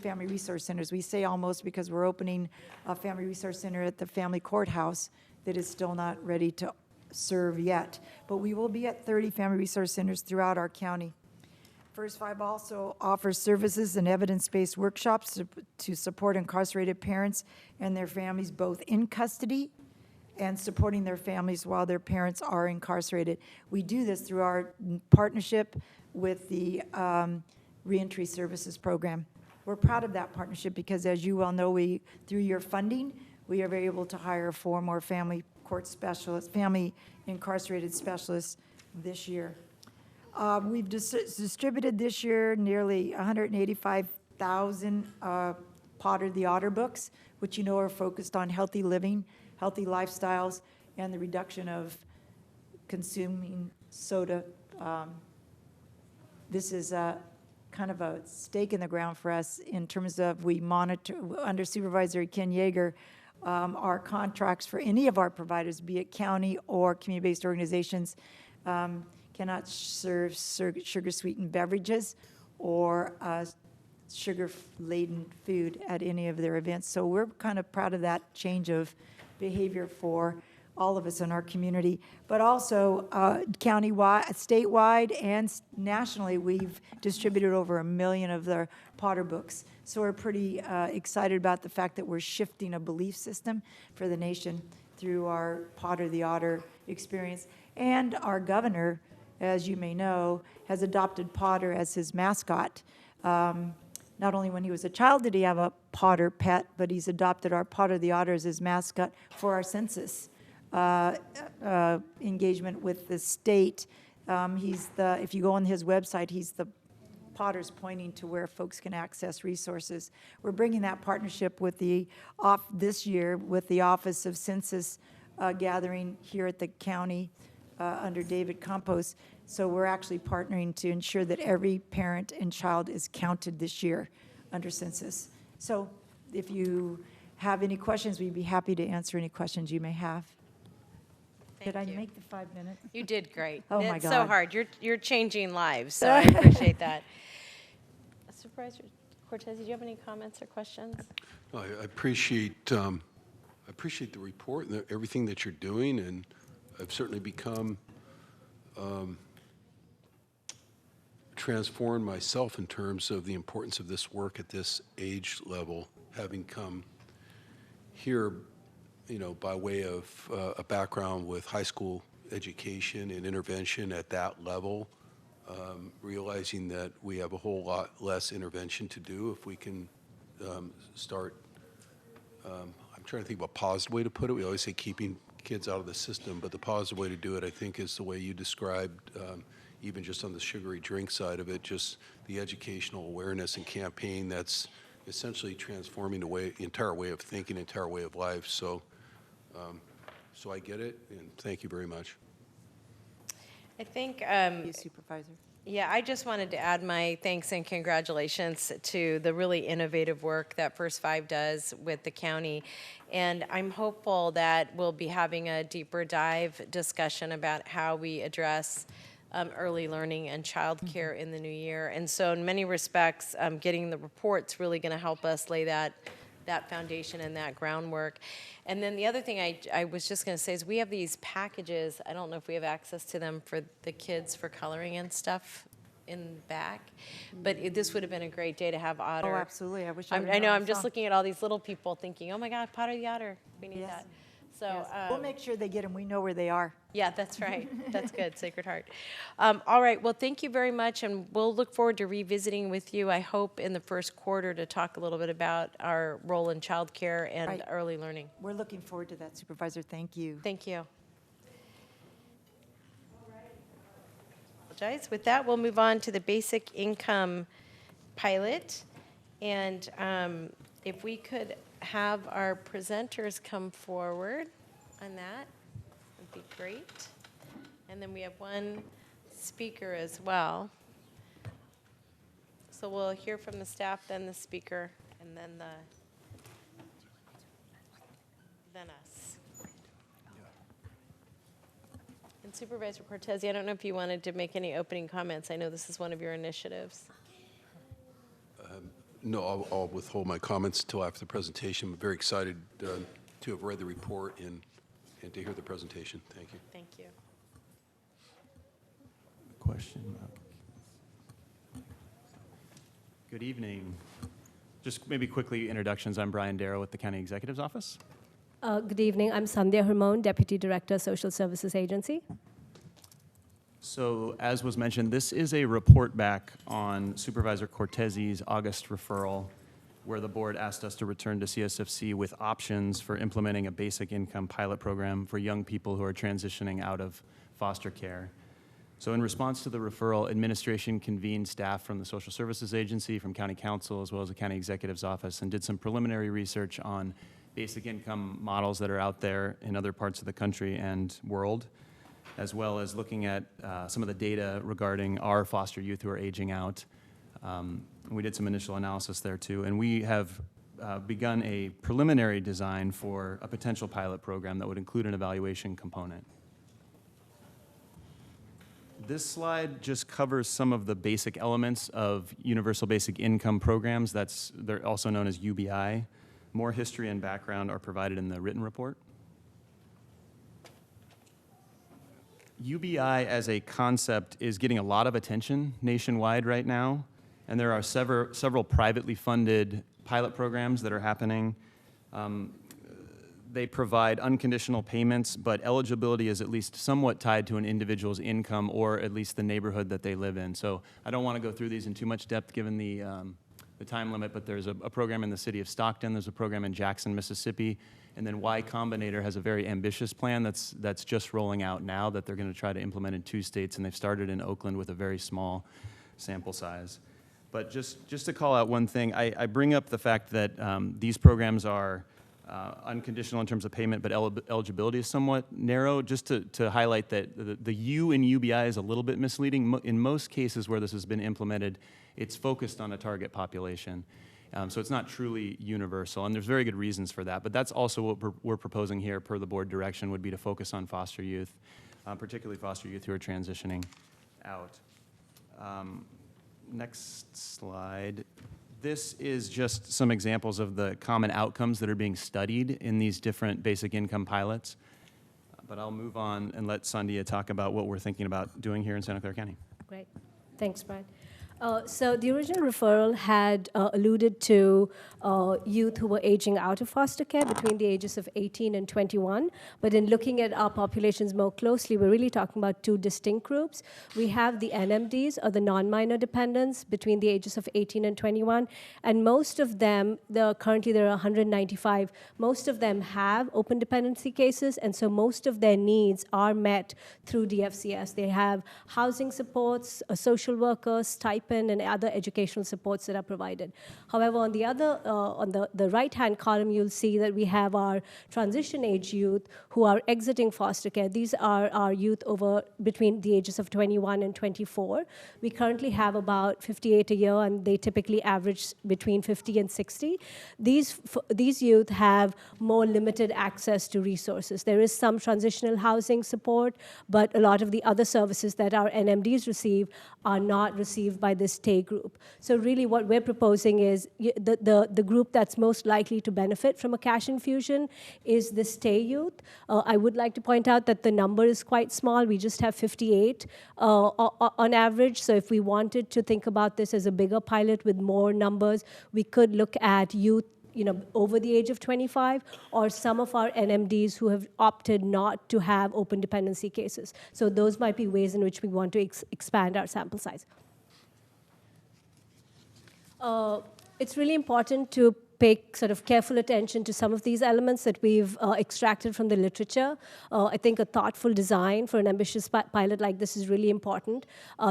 S15: family resource centers. We say almost because we're opening a family resource center at the family courthouse that is still not ready to serve yet. But we will be at 30 family resource centers throughout our county. First Five also offers services and evidence-based workshops to support incarcerated parents and their families, both in custody and supporting their families while their parents are incarcerated. We do this through our partnership with the Reentry Services Program. We're proud of that partnership because, as you well know, through your funding, we are able to hire 4 more family court specialists, family incarcerated specialists this year. We've distributed this year nearly 185,000 Potter the Otter books, which you know are focused on healthy living, healthy lifestyles, and the reduction of consuming soda. This is kind of a stake in the ground for us in terms of we monitor, under Supervisor Ken Yeager, our contracts for any of our providers, be it county or community-based organizations, cannot serve sugar-sweetened beverages or sugar-laden food at any of their events. So we're kind of proud of that change of behavior for all of us in our community. But also countywide, statewide, and nationally, we've distributed over 1 million of their Potter books. So we're pretty excited about the fact that we're shifting a belief system for the nation through our Potter the Otter experience. And our governor, as you may know, has adopted Potter as his mascot. Not only when he was a child did he have a Potter pet, but he's adopted our Potter the Otter as his mascot for our census engagement with the state. If you go on his website, he's the Potter's pointing to where folks can access resources. We're bringing that partnership with this year with the Office of Census gathering here at the county under David Campos. So we're actually partnering to ensure that every parent and child is counted this year under census. So if you have any questions, we'd be happy to answer any questions you may have. Did I make the 5 minutes?
S1: You did great.
S15: Oh, my
S1: It's
S15: God.
S1: so hard. You're changing lives, so I appreciate that. Supervisor Cortez, did you have any comments or questions?
S7: I appreciate the report and everything that you're doing, and I've certainly become transformed myself in terms of the importance of this work at this age level, having come here, by way of a background with high school education and intervention at that level, realizing that we have a whole lot less intervention to do if we can start, I'm trying to think of a positive way to put it. We always say keeping kids out of the system, but the positive way to do it, I think, is the way you described, even just on the sugary drink side of it, just the educational awareness and campaign that's essentially transforming the entire way of thinking, entire way of life. So, so I get it, and thank you very much.
S1: I think,
S15: Supervisor.
S1: yeah, I just wanted to add my thanks and congratulations to the really innovative work that First Five does with the county. And I'm hopeful that we'll be having a deeper dive discussion about how we address early learning and childcare in the new year. And so in many respects, getting the report's really going to help us lay that foundation and that groundwork. And then the other thing I was just going to say is we have these packages. I don't know if we have access to them for the kids for coloring and stuff in back, but this would have been a great day to have Otter.
S15: Oh, absolutely. I wish I
S1: I know. I'm just looking at all these little people thinking, oh my God, Potter the Otter. We need that. So
S15: Yes. We'll make sure they get them. We know where they are.
S1: yeah, that's right. That's good, Sacred Heart. All right, well, thank you very much, and we'll look forward to revisiting with you, I hope, in the first quarter to talk a little bit about our role in childcare and
S15: Right.
S1: early learning.
S15: We're looking forward to that, Supervisor. Thank you.
S1: Thank you. With that, we'll move on to the basic income pilot. And if we could have our presenters come forward on that, would be great. And then we have one speaker as well. So we'll hear from the staff, then the speaker, and then us. And Supervisor Cortese, I don't know if you wanted to make any opening comments. I know this is one of your initiatives.
S7: No, I'll withhold my comments until after the presentation. I'm very excited to have read the report and to hear the presentation. Thank you.
S1: Thank you.
S16: Question. Good evening. Just maybe quickly introductions. I'm Brian Darrow with the County Executive's Office.
S17: Good evening. I'm Sandhya Hermon, Deputy Director, Social Services Agency.
S16: So as was mentioned, this is a report back on Supervisor Cortese's August referral, where the board asked us to return to CSFC with options for implementing a basic income pilot program for young people who are transitioning out of foster care. So in response to the referral, administration convened staff from the Social Services Agency, from County Council, as well as the County Executive's Office, and did some preliminary research on basic income models that are out there in other parts of the country and world, as well as looking at some of the data regarding our foster youth who are aging out. We did some initial analysis there too, and we have begun a preliminary design for a potential pilot program that would include an evaluation component. This slide just covers some of the basic elements of universal basic income programs. They're also known as UBI. More history and background are provided in the written report. UBI as a concept is getting a lot of attention nationwide right now, and there are several privately funded pilot programs that are happening. They provide unconditional payments, but eligibility is at least somewhat tied to an individual's income or at least the neighborhood that they live in. So I don't want to go through these in too much depth given the time limit, but there's a program in the city of Stockton, there's a program in Jackson, Mississippi, and then Y Combinator has a very ambitious plan that's just rolling out now that they're going to try to implement in 2 states, and they've started in Oakland with a very small sample size. But just to call out one thing, I bring up the fact that these programs are unconditional in terms of payment, but eligibility is somewhat narrow, just to highlight that the U in UBI is a little bit misleading. In most cases where this has been implemented, it's focused on a target population. So it's not truly universal, and there's very good reasons for that. But that's also what we're proposing here per the board direction, would be to focus on foster youth, particularly foster youth who are transitioning out. Next slide. This is just some examples of the common outcomes that are being studied in these different basic income pilots. But I'll move on and let Sandhya talk about what we're thinking about doing here in Santa Clara County.
S17: Great. Thanks, Brian. So the original referral had alluded to youth who were aging out of foster care between the ages of 18 and 21. But in looking at our populations more closely, we're really talking about 2 distinct groups. We have the NMDs, or the non-minor dependents, between the ages of 18 and 21. And most of them, currently there are 195, most of them have open dependency cases, and so most of their needs are met through DFCS. They have housing supports, social workers, stipends, stipend and other educational supports that are provided. However, on the other, on the right-hand column, you'll see that we have our transition age youth who are exiting foster care. These are our youth over between the ages of 21 and 24. We currently have about 58 a year, and they typically average between 50 and 60. These youth have more limited access to resources. There is some transitional housing support, but a lot of the other services that our NMDs receive are not received by this TAY group. So really what we're proposing is the group that's most likely to benefit from a cash infusion is this TAY youth. I would like to point out that the number is quite small. We just have 58 on average. So if we wanted to think about this as a bigger pilot with more numbers, we could look at youth over the age of 25, or some of our NMDs who have opted not to have open dependency cases. So those might be ways in which we want to expand our sample size. It's really important to pay sort of careful attention to some of these elements that we've extracted from the literature. I think a thoughtful design for an ambitious pilot like this is really important.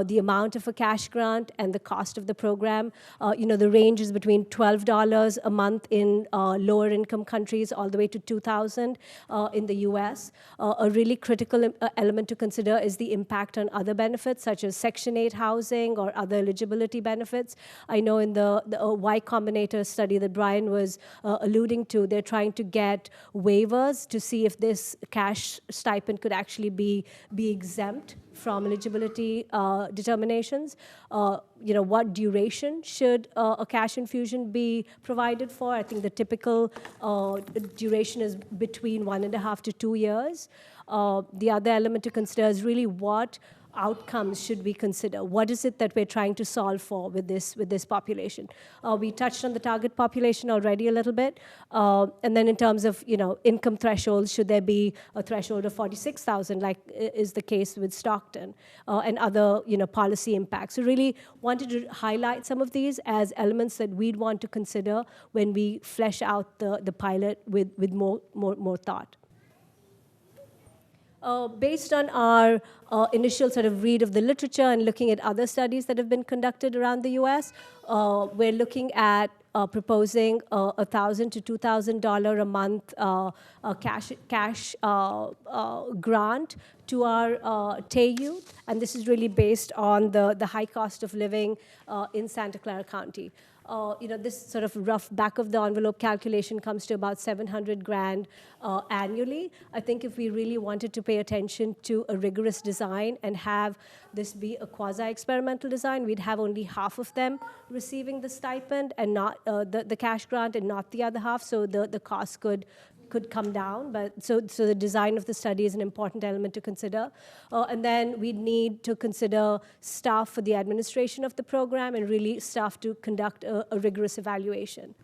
S17: The amount of a cash grant and the cost of the program, the range is between $12 a month in lower income countries all the way to $2,000 in the US. A really critical element to consider is the impact on other benefits such as Section 8 housing or other eligibility benefits. I know in the Y Combinator study that Brian was alluding to, they're trying to get waivers to see if this cash stipend could actually be exempt from eligibility determinations. What duration should a cash infusion be provided for? I think the typical duration is between 1.5 to 2 years. The other element to consider is really what outcomes should we consider? What is it that we're trying to solve for with this population? We touched on the target population already a little bit. And then in terms of income thresholds, should there be a threshold of $46,000 like is the case with Stockton and other policy impacts? So really wanted to highlight some of these as elements that we'd want to consider when we flesh out the pilot with more thought. Based on our initial sort of read of the literature and looking at other studies that have been conducted around the US, we're looking at proposing $1,000 to $2,000 a month cash grant to our TAY youth. And this is really based on the high cost of living in Santa Clara County. This sort of rough back-of-the-envelope calculation comes to about $700,000 annually. I think if we really wanted to pay attention to a rigorous design and have this be a quasi-experimental design, we'd have only half of them receiving the stipend and not the cash grant and not the other half, so the cost could come down, but so the design of the study is an important element to consider. And then we'd need to consider staff for the administration of the program and really staff to conduct a rigorous evaluation.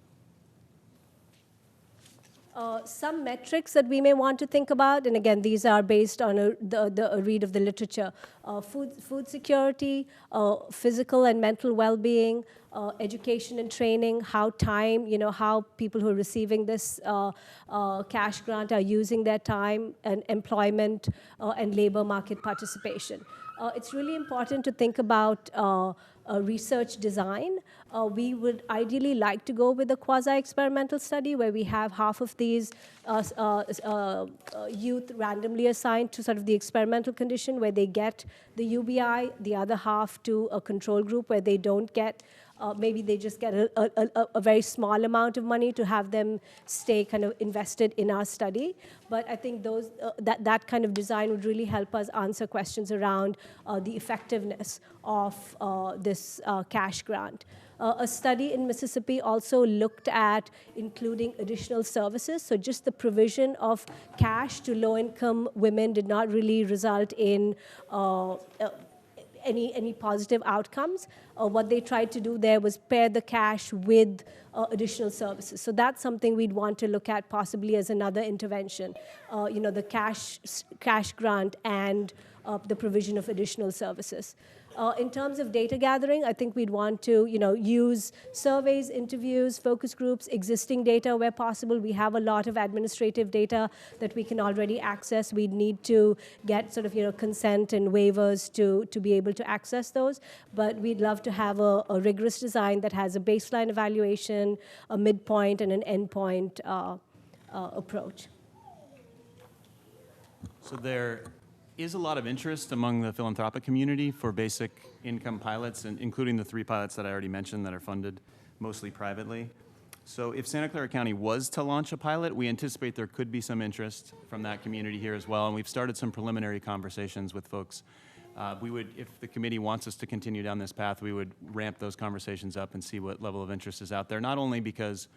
S17: Some metrics that we may want to think about, and again, these are based on a read of the literature. Food security, physical and mental well-being, education and training, how people who are receiving this cash grant are using their time, and employment and labor market participation. It's really important to think about research design. We would ideally like to go with a quasi-experimental study where we have half of these youth randomly assigned to sort of the experimental condition where they get the UBI, the other half to a control group where they don't get maybe they just get a very small amount of money to have them stay kind of invested in our study. But I think that kind of design would really help us answer questions around the effectiveness of this cash grant. A study in Mississippi also looked at including additional services. So just the provision of cash to low-income women did not really result in any positive outcomes. What they tried to do there was pair the cash with additional services. So that's something we'd want to look at possibly as another intervention. The cash grant and the provision of additional services. In terms of data gathering, I think we'd want to, use surveys, interviews, focus groups, existing data where possible. We have a lot of administrative data that we can already access. We'd need to get sort of, consent and waivers to be able to access those. But we'd love to have a rigorous design that has a baseline evaluation, a midpoint, and an endpoint approach.
S16: So there is a lot of interest among the philanthropic community for basic income pilots, and including the 3 pilots that I already mentioned that are funded mostly privately. So if Santa Clara County was to launch a pilot, we anticipate there could be some interest from that community here as well, and we've started some preliminary conversations with folks. If the committee wants us to continue down this path, we would ramp those conversations up and see what level of interest is out there, not only because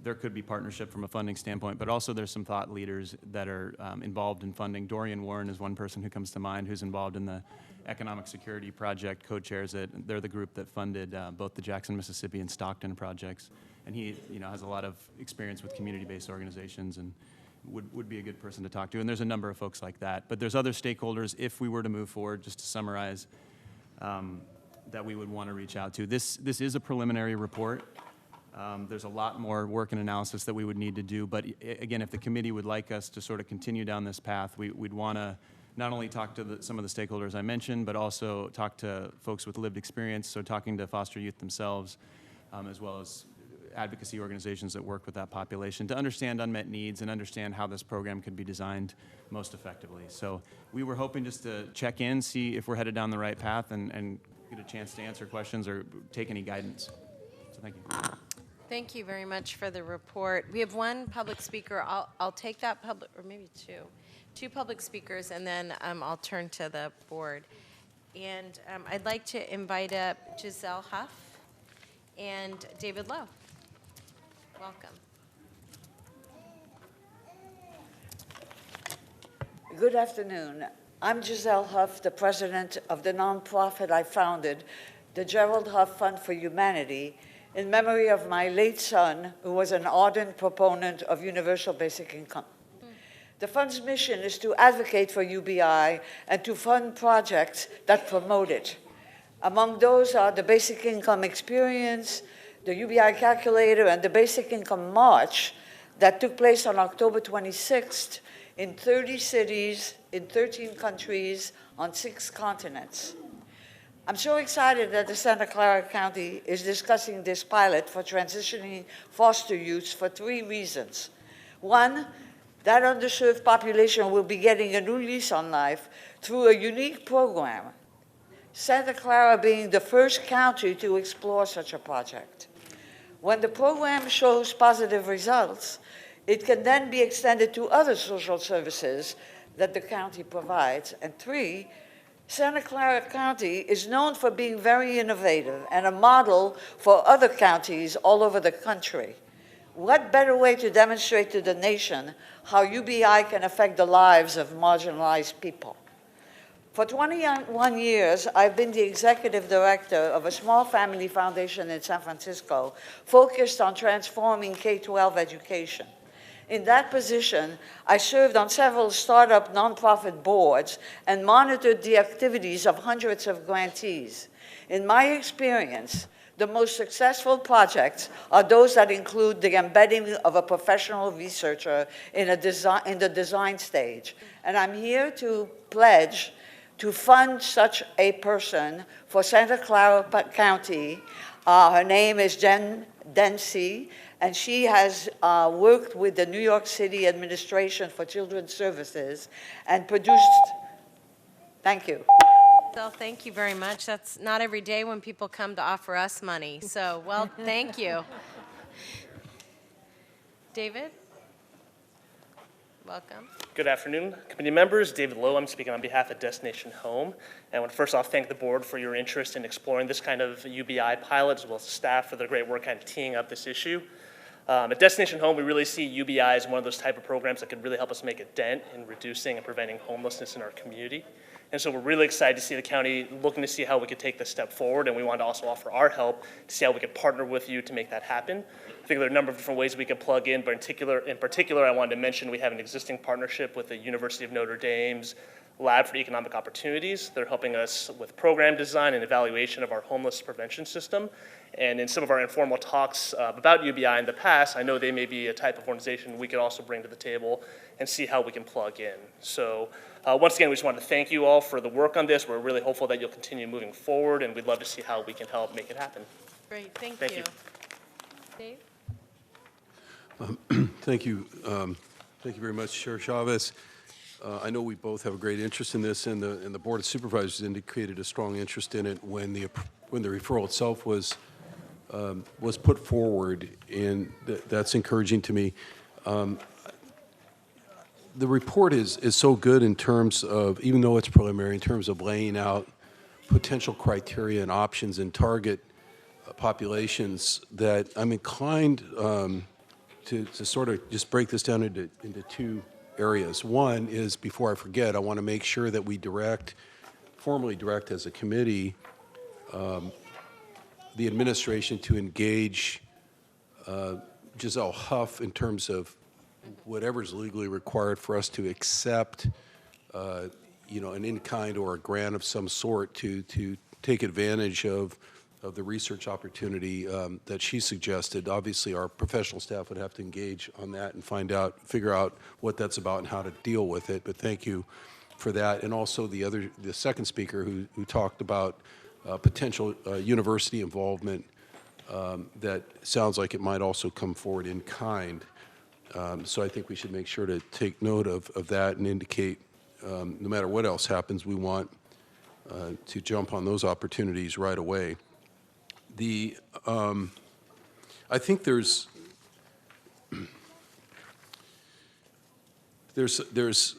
S16: there could be partnership from a funding standpoint, but also there's some thought leaders that are involved in funding. Dorian Warren is one person who comes to mind who's involved in the Economic Security Project, co-chairs it. They're the group that funded both the Jackson, Mississippi and Stockton projects. And he has a lot of experience with community-based organizations and would be a good person to talk to. And there's a number of folks like that. But there's other stakeholders, if we were to move forward, just to summarize, that we would want to reach out to. This is a preliminary report. There's a lot more work and analysis that we would need to do, but again, if the committee would like us to sort of continue down this path, we'd want to not only talk to some of the stakeholders I mentioned, but also talk to folks with lived experience, so talking to foster youth themselves, as well as advocacy organizations that work with that population to understand unmet needs and understand how this program could be designed most effectively. So we were hoping just to check in, see if we're headed down the right path, and get a chance to answer questions or take any guidance. So thank you.
S1: Thank you very much for the report. We have one public speaker. I'll take that public, or maybe two public speakers, and then I'll turn to the board. And I'd like to invite up Giselle Huff and David Lowe. Welcome.
S18: Good afternoon. I'm Giselle Huff, the president of the nonprofit I founded, the Gerald Huff Fund for Humanity, in memory of my late son, who was an ardent proponent of universal basic income. The fund's mission is to advocate for UBI and to fund projects that promote it. Among those are the Basic Income Experience, the UBI Calculator, and the Basic Income March that took place on October 26th in 30 cities, in 13 countries, on 6 continents. I'm so excited that the Santa Clara County is discussing this pilot for transitioning foster youth for 3 reasons. 1, that underserved population will be getting a new lease on life through a unique program, Santa Clara being the first county to explore such a project. When the program shows positive results, it can then be extended to other social services that the county provides. And 3, Santa Clara County is known for being very innovative and a model for other counties all over the country. What better way to demonstrate to the nation how UBI can affect the lives of marginalized people? For 21 years, I've been the executive director of a small family foundation in San Francisco focused on transforming K-12 education. In that position, I served on several startup nonprofit boards and monitored the activities of hundreds of grantees. In my experience, the most successful projects are those that include the embedding of a professional researcher in the design stage. And I'm here to pledge to fund such a person for Santa Clara County. Her name is Jen Dempsey, and she has worked with the New York City Administration for Children's Services and produced, thank you.
S1: Well, thank you very much. That's not every day when people come to offer us money. So, well, thank you. David? Welcome.
S19: Good afternoon, committee members. David Lowe. I'm speaking on behalf of Destination Home. And I want to first off thank the board for your interest in exploring this kind of UBI pilot, as well as staff for their great work kind of teeing up this issue. At Destination Home, we really see UBI as one of those type of programs that could really help us make a dent in reducing and preventing homelessness in our community. And so we're really excited to see the county looking to see how we could take this step forward, and we want to also offer our help to see how we can partner with you to make that happen. I think there are a number of different ways we could plug in, but in particular, I wanted to mention we have an existing partnership with the University of Notre Dame's Lab for Economic Opportunities. They're helping us with program design and evaluation of our homeless prevention system. And in some of our informal talks about UBI in the past, I know they may be a type of organization we could also bring to the table and see how we can plug in. So once again, we just wanted to thank you all for the work on this. We're really hopeful that you'll continue moving forward, and we'd love to see how we can help make it happen.
S1: Great, thank you. Dave?
S7: Thank you. Thank you very much, Chair Chavez. I know we both have a great interest in this, and the Board of Supervisors indicated a strong interest in it when the referral itself was put forward, and that's encouraging to me. The report is so good in terms of, even though it's preliminary, in terms of laying out potential criteria and options and target populations, that I'm inclined to sort of just break this down into two areas. One is, before I forget, I want to make sure that we formally direct as a committee, the administration to engage Giselle Huff in terms of whatever is legally required for us to accept, an in-kind or a grant of some sort to take advantage of the research opportunity that she suggested. Obviously, our professional staff would have to engage on that and figure out what that's about and how to deal with it. But thank you for that. And also the second speaker who talked about potential university involvement that sounds like it might also come forward in kind. So I think we should make sure to take note of that and indicate, no matter what else happens, we want to jump on those opportunities right away. I think there's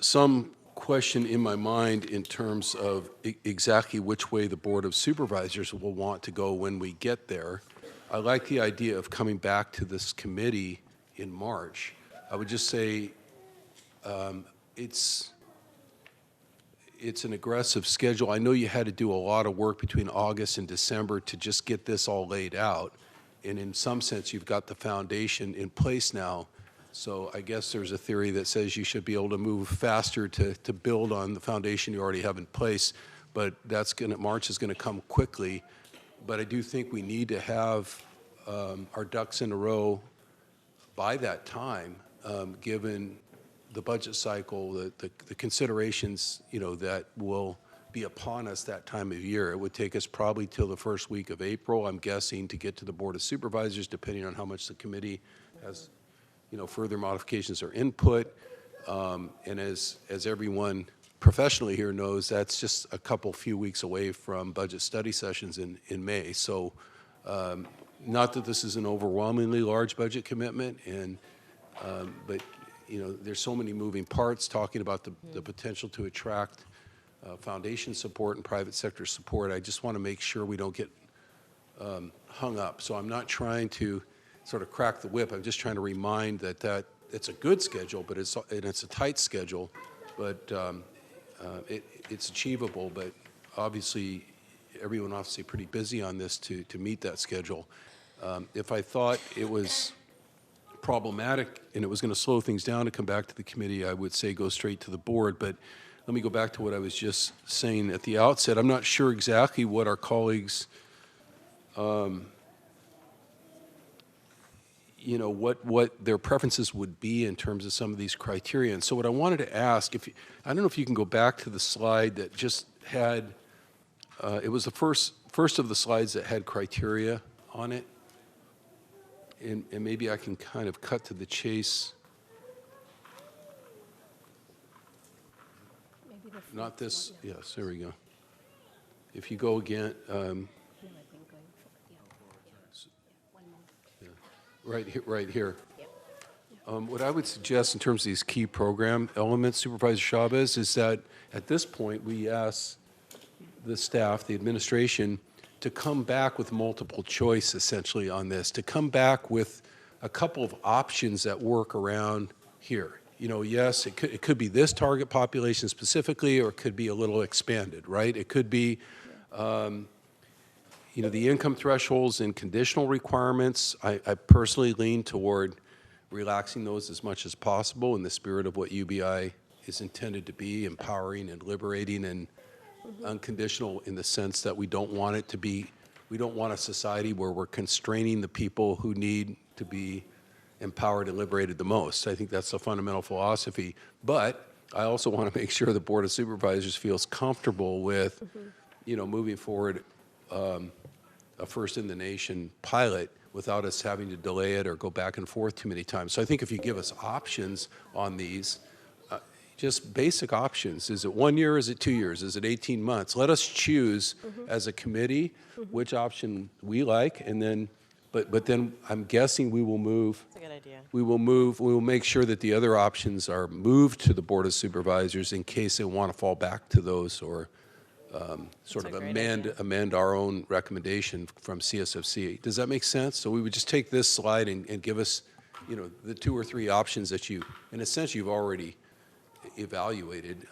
S7: some question in my mind in terms of exactly which way the Board of Supervisors will want to go when we get there. I like the idea of coming back to this committee in March. I would just say it's an aggressive schedule. I know you had to do a lot of work between August and December to just get this all laid out. And in some sense, you've got the foundation in place now. So I guess there's a theory that says you should be able to move faster to build on the foundation you already have in place. But March is going to come quickly. But I do think we need to have our ducks in a row by that time, given the budget cycle, the considerations, that will be upon us that time of year. It would take us probably till the first week of April, I'm guessing, to get to the Board of Supervisors, depending on how much the committee has, further modifications or input. And as everyone professionally here knows, that's just a few weeks away from budget study sessions in May. So not that this is an overwhelmingly large budget commitment, but there's so many moving parts, talking about the potential to attract foundation support and private sector support. I just want to make sure we don't get hung up. So I'm not trying to sort of crack the whip. I'm just trying to remind that it's a good schedule, but it's a tight schedule, but it's achievable. But obviously, everyone obviously pretty busy on this to meet that schedule. If I thought it was problematic and it was going to slow things down to come back to the committee, I would say go straight to the board. But let me go back to what I was just saying at the outset. I'm not sure exactly what our colleagues, what their preferences would be in terms of some of these criteria. And so what I wanted to ask, I don't know if you can go back to the slide that just had, it was the first of the slides that had criteria on it. And maybe I can kind of cut to the chase. Not this, yes, there we go. If you go again, right here. What I would suggest in terms of these key program elements, Supervisor Chavez, is that at this point we ask the staff, the administration, to come back with multiple choice essentially on this, to come back with a couple of options that work around here. yes, it could be this target population specifically, or it could be a little expanded, right? It could be, the income thresholds and conditional requirements. I personally lean toward relaxing those as much as possible in the spirit of what UBI is intended to be, empowering and liberating and unconditional, in the sense that we don't want a society where we're constraining the people who need to be empowered and liberated the most. I think that's the fundamental philosophy. But I also want to make sure the Board of Supervisors feels comfortable with, moving forward a first-in-the-nation pilot without us having to delay it or go back and forth too many times. So I think if you give us options on these, just basic options. Is it 1 year? Is it 2 years? Is it 18 months? Let us choose as a committee which option we like, and then, but then I'm guessing we will move.
S1: That's a good idea.
S7: We will make sure that the other options are moved to the Board of Supervisors in case they want to fall back to those, or sort of amend our own recommendation from CSFC. Does that make sense? So we would just take this slide and give us, the 2 or 3 options that you, in a sense, you've already evaluated,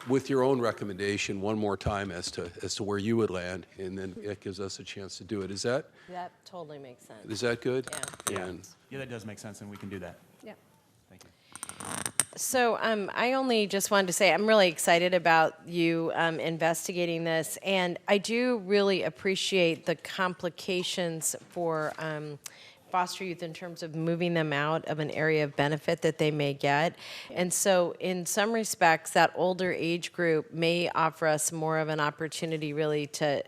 S7: with your own recommendation one more time as to where you would land, and then it gives us a chance to do it. Is that
S1: totally makes sense.
S7: is that good?
S1: Yeah.
S16: Yeah, that does make sense, and we can do that.
S1: Yeah.
S16: Thank you.
S1: So I only just wanted to say I'm really excited about you investigating this, and I do really appreciate the complications for foster youth in terms of moving them out of an area of benefit that they may get. And so in some respects, that older age group may offer us more of an opportunity really to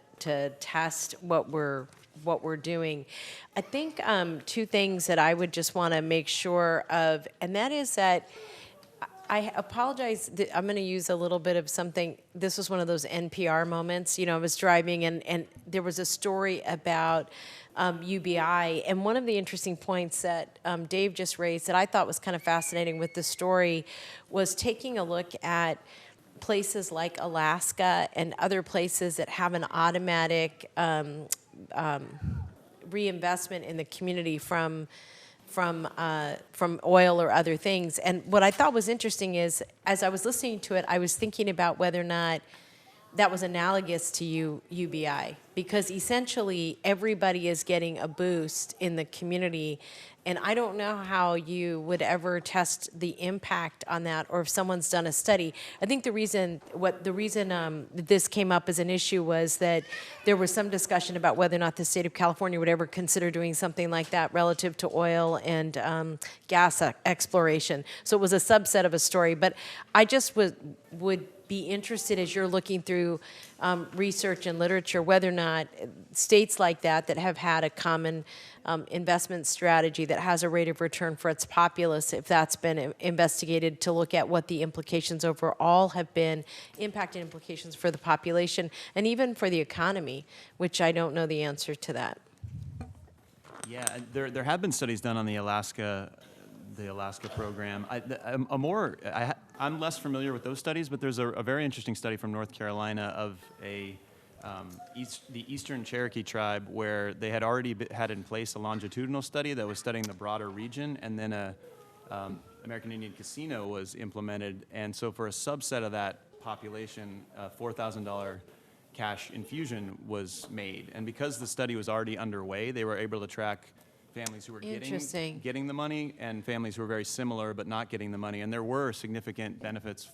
S1: test what we're doing. I think 2 things that I would just want to make sure of, and that is that I apologize, I'm going to use a little bit of something. This was one of those NPR moments. I was driving and there was a story about UBI. And one of the interesting points that Dave just raised that I thought was kind of fascinating with the story was taking a look at places like Alaska and other places that have an automatic reinvestment in the community from oil or other things. And what I thought was interesting is, as I was listening to it, I was thinking about whether or not that was analogous to UBI, because essentially everybody is getting a boost in the community, and I don't know how you would ever test the impact on that, or if someone's done a study. I think the reason this came up as an issue was that there was some discussion about whether or not the state of California would ever consider doing something like that relative to oil and gas exploration. So it was a subset of a story, but I just would be interested, as you're looking through research and literature, whether or not states like that have had a common investment strategy that has a rate of return for its populace, if that's been investigated to look at what the implications overall have been, impact and implications for the population, and even for the economy, which I don't know the answer to that.
S16: Yeah, there have been studies done on the Alaska program. I'm less familiar with those studies, but there's a very interesting study from North Carolina of the Eastern Cherokee tribe, where they had already had in place a longitudinal study that was studying the broader region, and then a American Indian casino was implemented. And so for a subset of that population, $4,000 cash infusion was made. And because the study was already underway, they were able to track families who were getting the money and families who were very similar but not getting the money. And there were significant benefits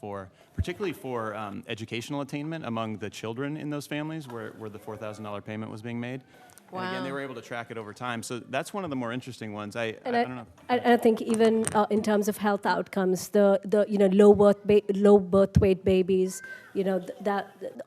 S16: particularly for educational attainment among the children in those families where the $4,000 payment was being made.
S1: Wow.
S16: And again, they were able to track it over time. So that's one of the more interesting ones. I don't know.
S17: I think even in terms of health outcomes, the low birth weight babies,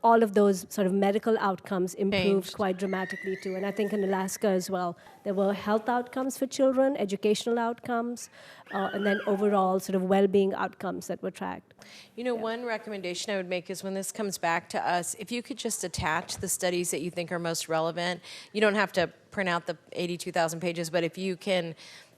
S17: all of those sort of medical outcomes improved quite dramatically too. And I think in Alaska as well, there were health outcomes for children, educational outcomes, and then overall sort of well-being outcomes that were tracked.
S1: One recommendation I would make is when this comes back to us, if you could just attach the studies that you think are most relevant. You don't have to print out the 82,000 pages, but if you can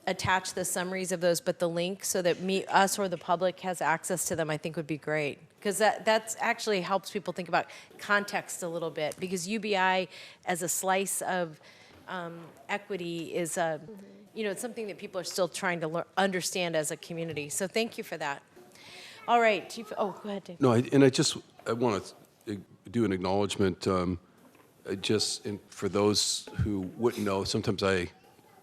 S1: attach the summaries of those, but the link so that us or the public has access to them, I think would be great. Because that actually helps people think about context a little bit. Because UBI as a slice of equity is it's something that people are still trying to understand as a community. So thank you for that. All right. Oh, go ahead, Dave.
S7: No, I want to do an acknowledgement. And for those who wouldn't know, sometimes I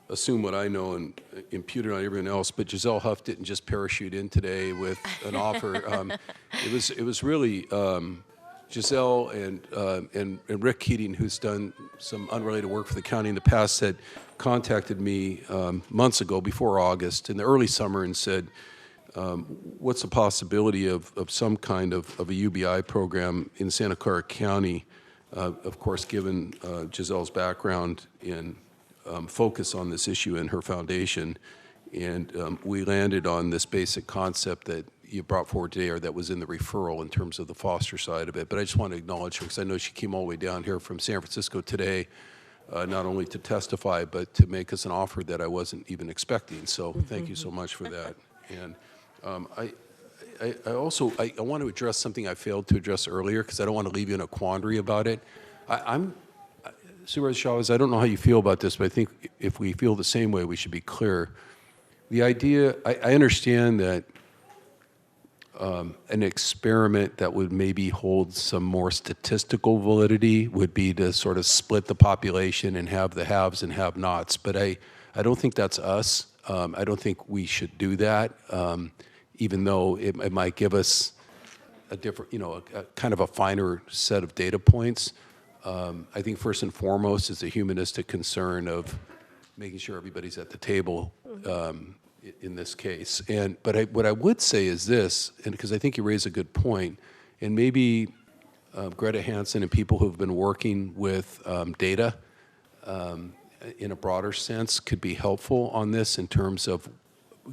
S7: assume what I know and impute it on everyone else. But Giselle Huff didn't just parachute in today with an offer. It was really Giselle and Rick Keating, who's done some unrelated work for the county in the past, had contacted me months ago, before August, in the early summer, and said, what's the possibility of some kind of a UBI program in Santa Clara County, of course, given Giselle's background in focus on this issue in her foundation. And we landed on this basic concept that you brought forward today, or that was in the referral in terms of the foster side of it. But I just want to acknowledge her, because I know she came all the way down here from San Francisco today, not only to testify, but to make us an offer that I wasn't even expecting. So thank you so much for that. And I also want to address something I failed to address earlier, because I don't want to leave you in a quandary about it. Supervisor Chavez, I don't know how you feel about this, but I think if we feel the same way, we should be clear. The idea, I understand that an experiment that would maybe hold some more statistical validity would be to sort of split the population and have the haves and have-nots, but I don't think that's us. I don't think we should do that, even though it might give us a different, a kind of a finer set of data points. I think first and foremost is a humanistic concern of making sure everybody's at the table in this case. But what I would say is this, and because I think you raise a good point, and maybe Greta Hansen and people who have been working with data in a broader sense could be helpful on this in terms of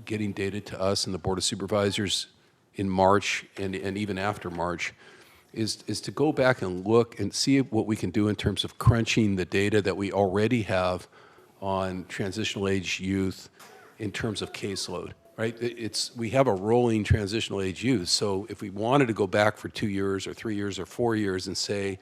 S7: getting data to us and the Board of Supervisors in March and even after March, is to go back and look and see what we can do in terms of crunching the data that we already have on transitional age youth in terms of caseload, right? We have a rolling transitional age youth, so if we wanted to go back for 2 years or 3 years or 4 years and say,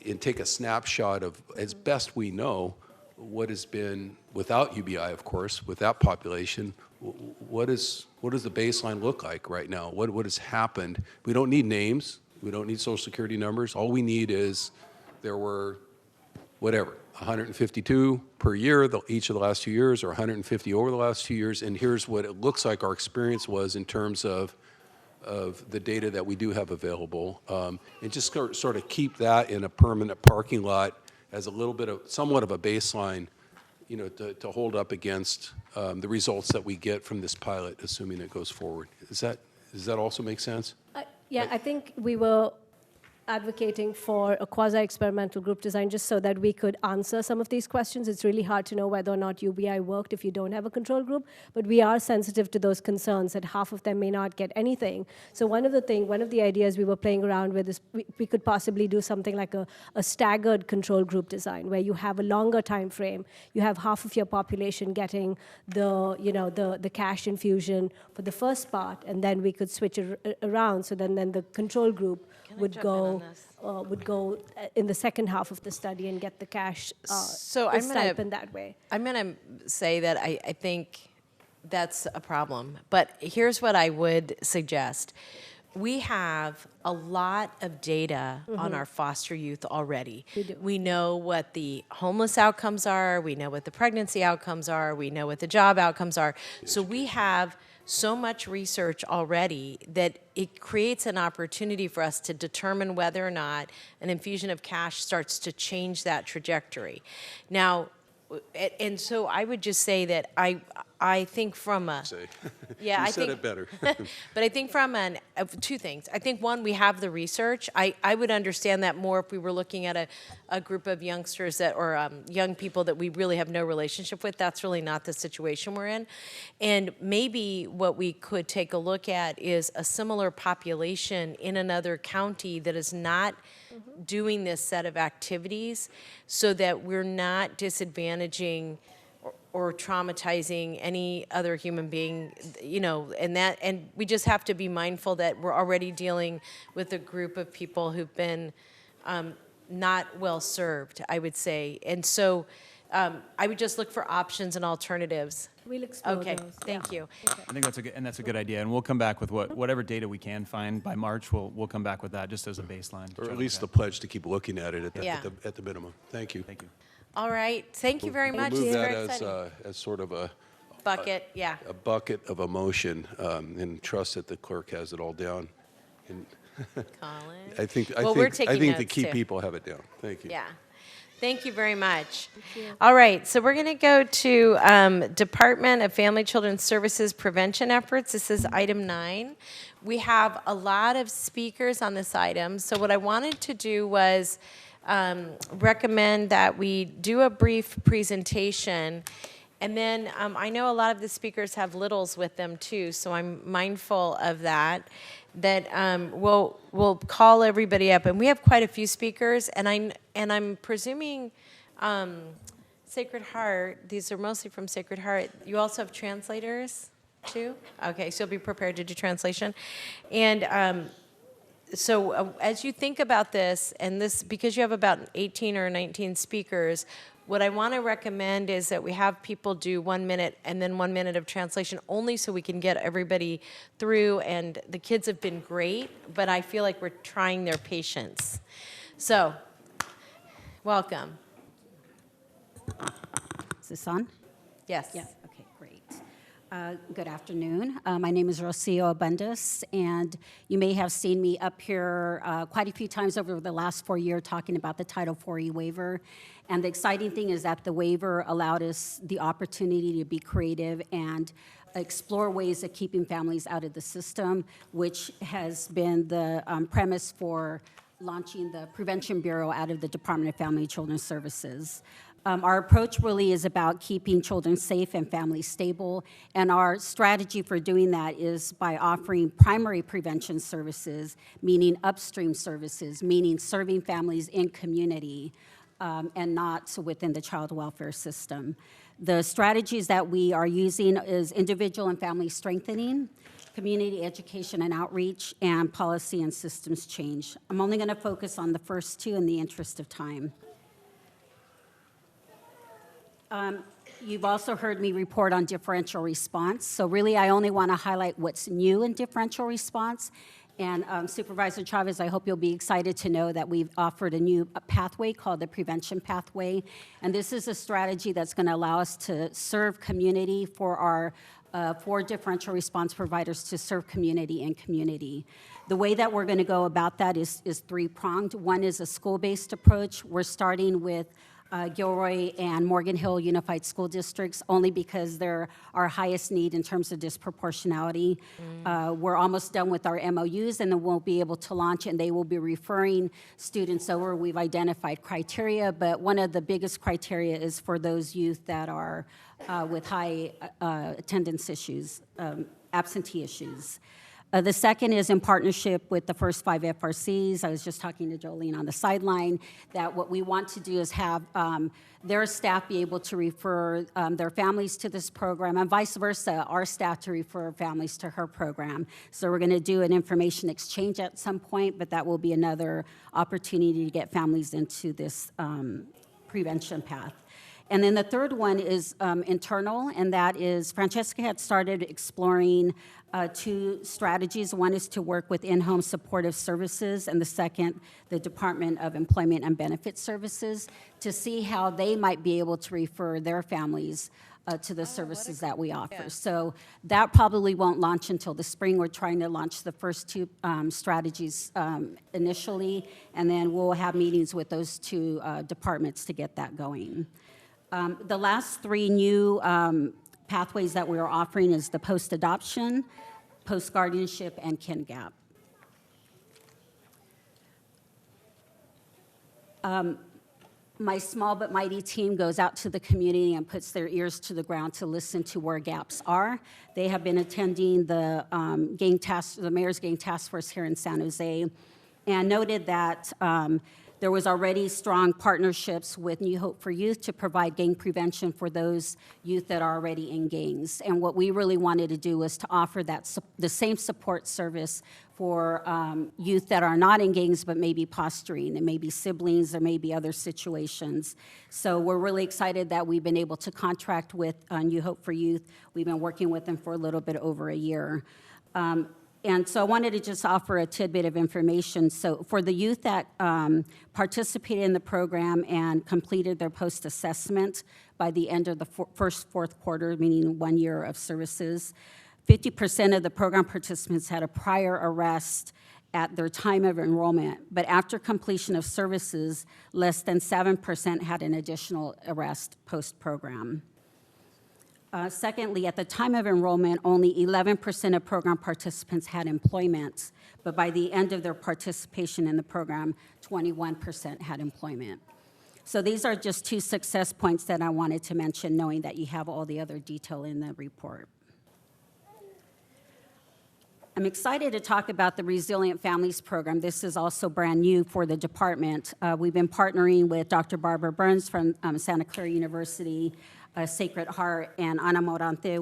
S7: and take a snapshot of, as best we know, what has been, without UBI, of course, with that population, what does the baseline look like right now? What has happened? We don't need names. We don't need social security numbers. All we need is there were, whatever, 152 per year each of the last 2 years, or 150 over the last 2 years, and here's what it looks like our experience was in terms of the data that we do have available, and just sort of keep that in a permanent parking lot as a little bit of, somewhat of a baseline, to hold up against the results that we get from this pilot, assuming it goes forward. Does that also make sense?
S17: Yeah, I think we were advocating for a quasi-experimental group design just so that we could answer some of these questions. It's really hard to know whether or not UBI worked if you don't have a control group, but we are sensitive to those concerns that half of them may not get anything. So one of the ideas we were playing around with is we could possibly do something like a staggered control group design, where you have a longer time frame. You have half of your population getting the cash infusion for the first part, and then we could switch it around. So then the control group would go in the second half of the study and get the cash stipend that way.
S1: I'm going to say that I think that's a problem. But here's what I would suggest. We have a lot of data on our foster youth already.
S17: We do.
S1: We know what the homeless outcomes are. We know what the pregnancy outcomes are. We know what the job outcomes are. So we have so much research already that it creates an opportunity for us to determine whether or not an infusion of cash starts to change that trajectory. Now, and so I would just say that I think from a
S7: I said it better.
S1: but I think from two things. I think one, we have the research. I would understand that more if we were looking at a group of youngsters or young people that we really have no relationship with. That's really not the situation we're in. And maybe what we could take a look at is a similar population in another county that is not doing this set of activities, so that we're not disadvantaging or traumatizing any other human being, and we just have to be mindful that we're already dealing with a group of people who've been not well served, I would say. And so I would just look for options and alternatives
S17: We'll explore
S1: Okay,
S17: those.
S1: thank you.
S16: I think that's a good idea, and we'll come back with whatever data we can find by March. We'll come back with that just as a baseline.
S7: Or at least the pledge to keep looking at it
S1: Yeah.
S7: at the minimum. Thank you. Thank you.
S1: All right, thank you very
S7: We'll
S1: much.
S7: move
S1: It's
S7: that
S1: very exciting.
S7: as sort of a
S1: Bucket, yeah.
S7: bucket of emotion, and trust that the clerk has it all down. And
S1: Colin? Well, we're taking
S7: I think the
S1: notes,
S7: key
S1: too.
S7: people have it down. Thank you.
S1: Yeah. Thank you very much. All right, so we're going to go to Department of Family Children Services Prevention Efforts. This is item 9. We have a lot of speakers on this item, so what I wanted to do was recommend that we do a brief presentation. And then I know a lot of the speakers have littles with them too, so I'm mindful of that. That we'll call everybody up, and we have quite a few speakers. And I'm presuming Sacred Heart. These are mostly from Sacred Heart. You also have translators too. Okay, so you'll be prepared to do translation, and. So as you think about this, and this, because you have about 18 or 19 speakers, what I want to recommend is that we have people do 1 minute and then 1 minute of translation, only so we can get everybody through. And the kids have been great, but I feel like we're trying their patience. So, welcome.
S20: Is this on?
S1: Yes.
S20: Yeah, okay, great. Good afternoon. My name is Rocio Abundis, and you may have seen me up here quite a few times over the last 4 years talking about the Title IV waiver. And the exciting thing is that the waiver allowed us the opportunity to be creative and explore ways of keeping families out of the system, which has been the premise for launching the Prevention Bureau out of the Department of Family and Children's Services. Our approach really is about keeping children safe and families stable, and our strategy for doing that is by offering primary prevention services, meaning upstream services, meaning serving families in community, and not within the child welfare system. The strategies that we are using is individual and family strengthening, community education and outreach, and policy and systems change. I'm only going to focus on the first two in the interest of time. You've also heard me report on differential response. So really, I only want to highlight what's new in differential response. And Supervisor Chavez, I hope you'll be excited to know that we've offered a new pathway called the Prevention Pathway. And this is a strategy that's going to allow us to serve community for our 4 differential response providers to serve community and community. The way that we're going to go about that is 3-pronged. One is a school-based approach. We're starting with Gilroy and Morgan Hill Unified School Districts, only because they're our highest need in terms of disproportionality. We're almost done with our MOUs, and then we'll be able to launch, and they will be referring students over. We've identified criteria, but one of the biggest criteria is for those youth that are with high attendance issues, absentee issues. The second is in partnership with the first 5 FRCs. I was just talking to Jolene on the sideline that what we want to do is have their staff be able to refer their families to this program, and vice versa, our staff to refer families to her program. So we're going to do an information exchange at some point, but that will be another opportunity to get families into this prevention path. And then the third one is internal, and that is Francesca had started exploring 2 strategies. One is to work with in-home supportive services, and the second, the Department of Employment and Benefits Services, to see how they might be able to refer their families to the services that we offer. So that probably won't launch until the spring. We're trying to launch the first 2 strategies initially, and then we'll have meetings with those 2 departments to get that going. The last 3 new pathways that we're offering is the post-adoption, post-guardianship, and kin gap. My small but mighty team goes out to the community and puts their ears to the ground to listen to where gaps are. They have been attending the Mayor's Gang Task Force here in San Jose. and noted that there was already strong partnerships with New Hope for Youth to provide gang prevention for those youth that are already in gangs. And what we really wanted to do was to offer the same support service for youth that are not in gangs but maybe posturing. It may be siblings, there may be other situations. So we're really excited that we've been able to contract with New Hope for Youth. We've been working with them for a little bit over a year. And so I wanted to just offer a tidbit of information. So for the youth that participated in the program and completed their post-assessment by the end of the fourth quarter, meaning 1 year of services, 50% of the program participants had a prior arrest at their time of enrollment, but after completion of services, less than 7% had an additional arrest post-program. Secondly, at the time of enrollment, only 11% of program participants had employment, but by the end of their participation in the program, 21% had employment. So these are just 2 success points that I wanted to mention, knowing that you have all the other detail in the report. I'm excited to talk about the Resilient Families Program. This is also brand new for the department. We've been partnering with Dr. Barbara Burns from Santa Clara University, Sacred Heart, and Ana Morante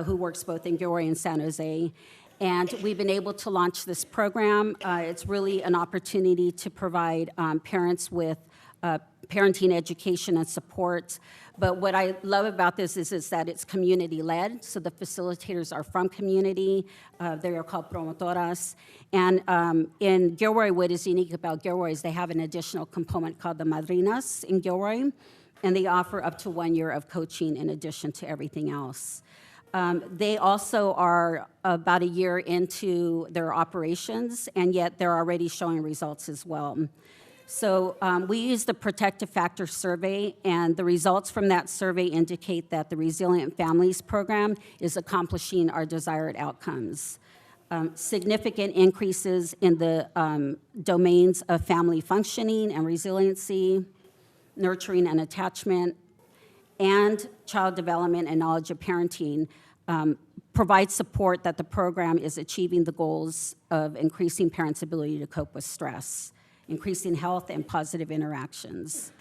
S20: who works both in Gilroy and San Jose. And we've been able to launch this program. It's really an opportunity to provide parents with parenting education and support. But what I love about this is that it's community-led, so the facilitators are from community. They are called promotoras. And in Gilroy, what is unique about Gilroy is they have an additional component called the madrinas in Gilroy, and they offer up to 1 year of coaching in addition to everything else. They also are about a year into their operations, and yet they're already showing results as well. So we use the Protective Factor Survey, and the results from that survey indicate that the Resilient Families Program is accomplishing our desired outcomes. Significant increases in the domains of family functioning and resiliency, nurturing and attachment, and child development and knowledge of parenting provide support that the program is achieving the goals of increasing parents' ability to cope with stress, increasing health and positive interactions.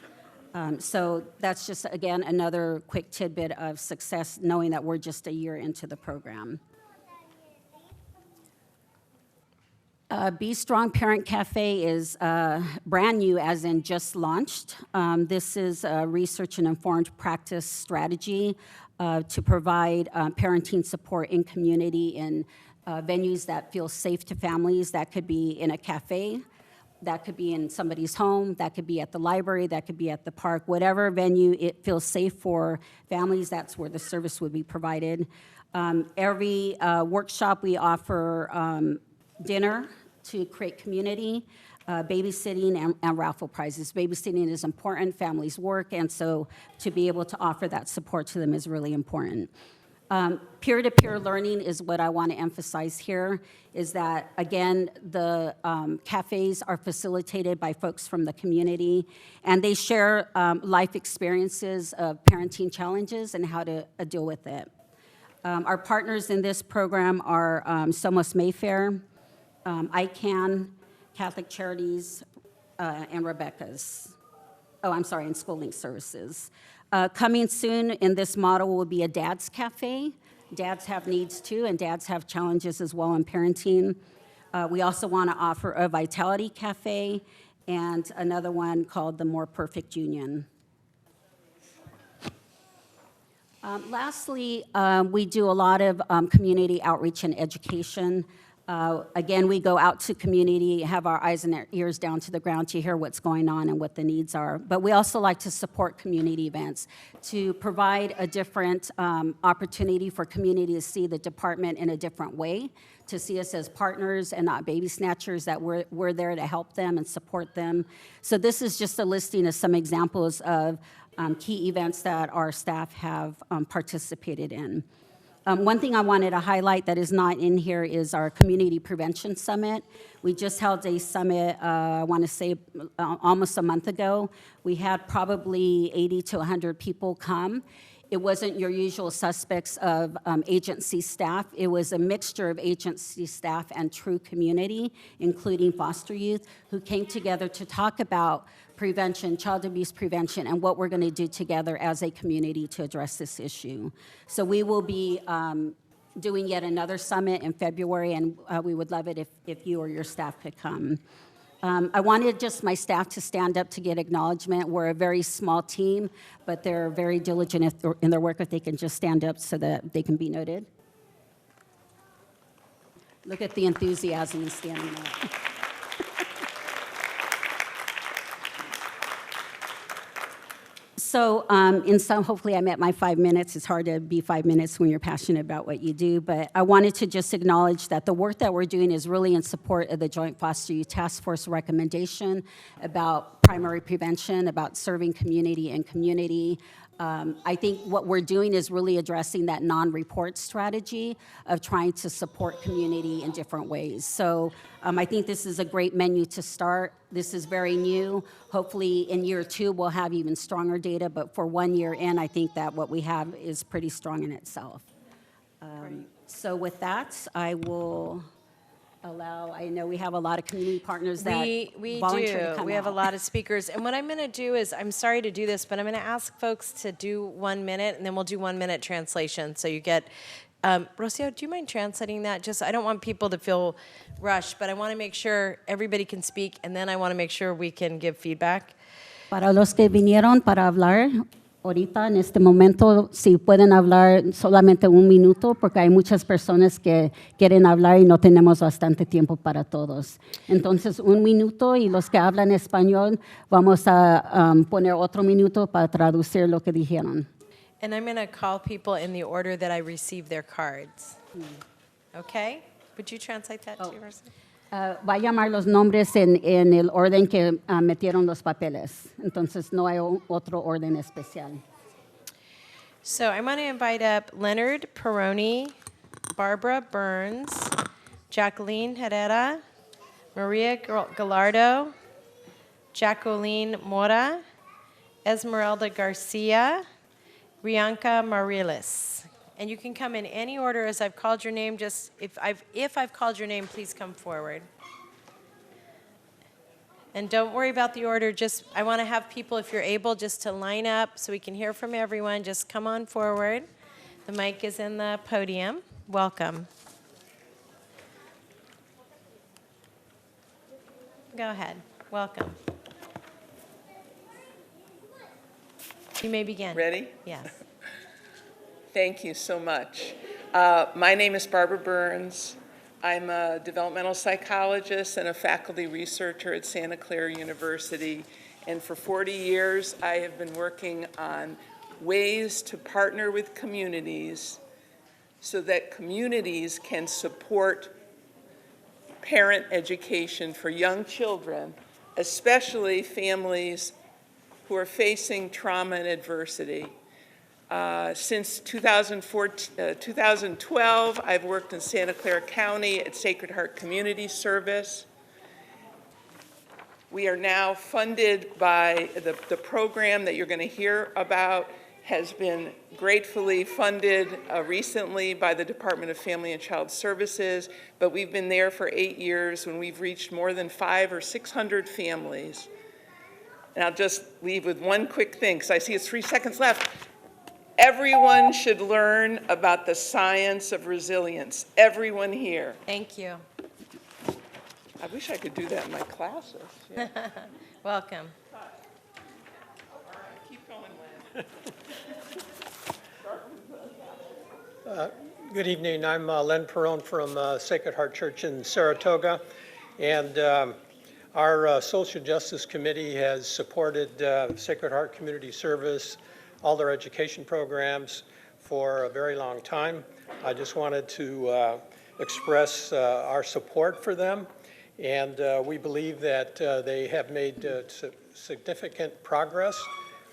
S20: So that's just, again, another quick tidbit of success, knowing that we're just a year into the program. Be Strong Parent Cafe is brand new, as in just launched. This is a research and informed practice strategy to provide parenting support in community in venues that feel safe to families. That could be in a cafe, that could be in somebody's home, that could be at the library, that could be at the park. Whatever venue it feels safe for families, that's where the service would be provided. Every workshop we offer dinner to create community, babysitting, and raffle prizes. Babysitting is important, families work, and so to be able to offer that support to them is really important. Peer-to-peer learning is what I want to emphasize here, is that, again, the cafes are facilitated by folks from the community, and they share life experiences of parenting challenges and how to deal with it. Our partners in this program are Somos Mayfair, ICANN, Catholic Charities, and Rebecca's. Oh, I'm sorry, and Schooling Services. Coming soon in this model will be a dad's cafe. Dads have needs too, and dads have challenges as well in parenting. We also want to offer a Vitality Cafe and another one called the More Perfect Union. Lastly, we do a lot of community outreach and education. Again, we go out to community, have our eyes and our ears down to the ground to hear what's going on and what the needs are. But we also like to support community events to provide a different opportunity for community to see the department in a different way, to see us as partners and not baby snatchers, that we're there to help them and support them. So this is just a listing of some examples of key events that our staff have participated in. One thing I wanted to highlight that is not in here is our Community Prevention Summit. We just held a summit, I want to say almost a month ago. We had probably 80 to 100 people come. It wasn't your usual suspects of agency staff. It was a mixture of agency staff and true community, including foster youth, who came together to talk about prevention, child abuse prevention, and what we're going to do together as a community to address this issue. So we will be doing yet another summit in February, and we would love it if you or your staff could come. I wanted just my staff to stand up to get acknowledgement. We're a very small team, but they're very diligent in their work. If they can just stand up so that they can be noted. Look at the enthusiasm in standing up. So in some, hopefully I met my 5 minutes. It's hard to be 5 minutes when you're passionate about what you do, but I wanted to just acknowledge that the work that we're doing is really in support of the Joint Foster Youth Task Force recommendation about primary prevention, about serving community and community. I think what we're doing is really addressing that non-report strategy of trying to support community in different ways. So I think this is a great menu to start. This is very new. Hopefully in year 2 we'll have even stronger data, but for 1 year in, I think that what we have is pretty strong in itself. So with that, I will allow, I know we have a lot of community partners that
S1: we
S20: volunteer to
S1: do.
S20: come
S1: We have a
S20: out.
S1: lot of speakers. And what I'm going to do is, I'm sorry to do this, but I'm going to ask folks to do 1 minute, and then we'll do 1 minute translation. So you get, Rocio, do you mind translating that? Just, I don't want people to feel rushed, but I want to make sure everybody can speak, and then I want to make sure we can give feedback.
S20: Para los que vinieron para hablar, ahorita en este momento, si pueden hablar solamente 1 minuto, porque hay muchas personas que quieren hablar y no tenemos bastante tiempo para todos. Entonces, 1 minuto y los que hablan español, vamos a poner otro minuto para traducir lo que dijeron.
S1: And I'm going to call people in the order that I receive their cards. Okay? Would you translate that too, Rocio?
S20: Va a llamar los nombres en el orden que metieron los papeles. Entonces, no hay otro orden especial.
S1: So I'm going to invite up Leonard Peroni, Barbara Burns, Jacqueline Herrera, Maria Gallardo, Jacqueline Mora, Esmeralda Garcia, Rianca Marilis. And you can come in any order as I've called your name. Just if I've called your name, please come forward. And don't worry about the order. Just I want to have people, if you're able, just to line up so we can hear from everyone. Just come on forward. The mic is in the podium. Welcome. Go ahead. Welcome. You may begin.
S21: Ready?
S1: Yes.
S21: Thank you so much. My name is Barbara Burns. I'm a developmental psychologist and a faculty researcher at Santa Clara University. And for 40 years, I have been working on ways to partner with communities so that communities can support parent education for young children, especially families who are facing trauma and adversity. Since 2012, I've worked in Santa Clara County at Sacred Heart Community Service. We are now funded by the program that you're going to hear about has been gratefully funded recently by the Department of Family and Child Services, but we've been there for 8 years when we've reached more than 500 or 600 families. And I'll just leave with one quick thing, because I see it's 3 seconds left. Everyone should learn about the science of resilience. Everyone here.
S1: Thank you.
S21: I wish I could do that in my classes. Yeah.
S1: Welcome.
S21: All right, keep going, Len.
S22: Good evening. I'm Len Perone from Sacred Heart Church in Saratoga. And our Social Justice Committee has supported Sacred Heart Community Service, all their education programs for a very long time. I just wanted to express our support for them. And we believe that they have made significant progress.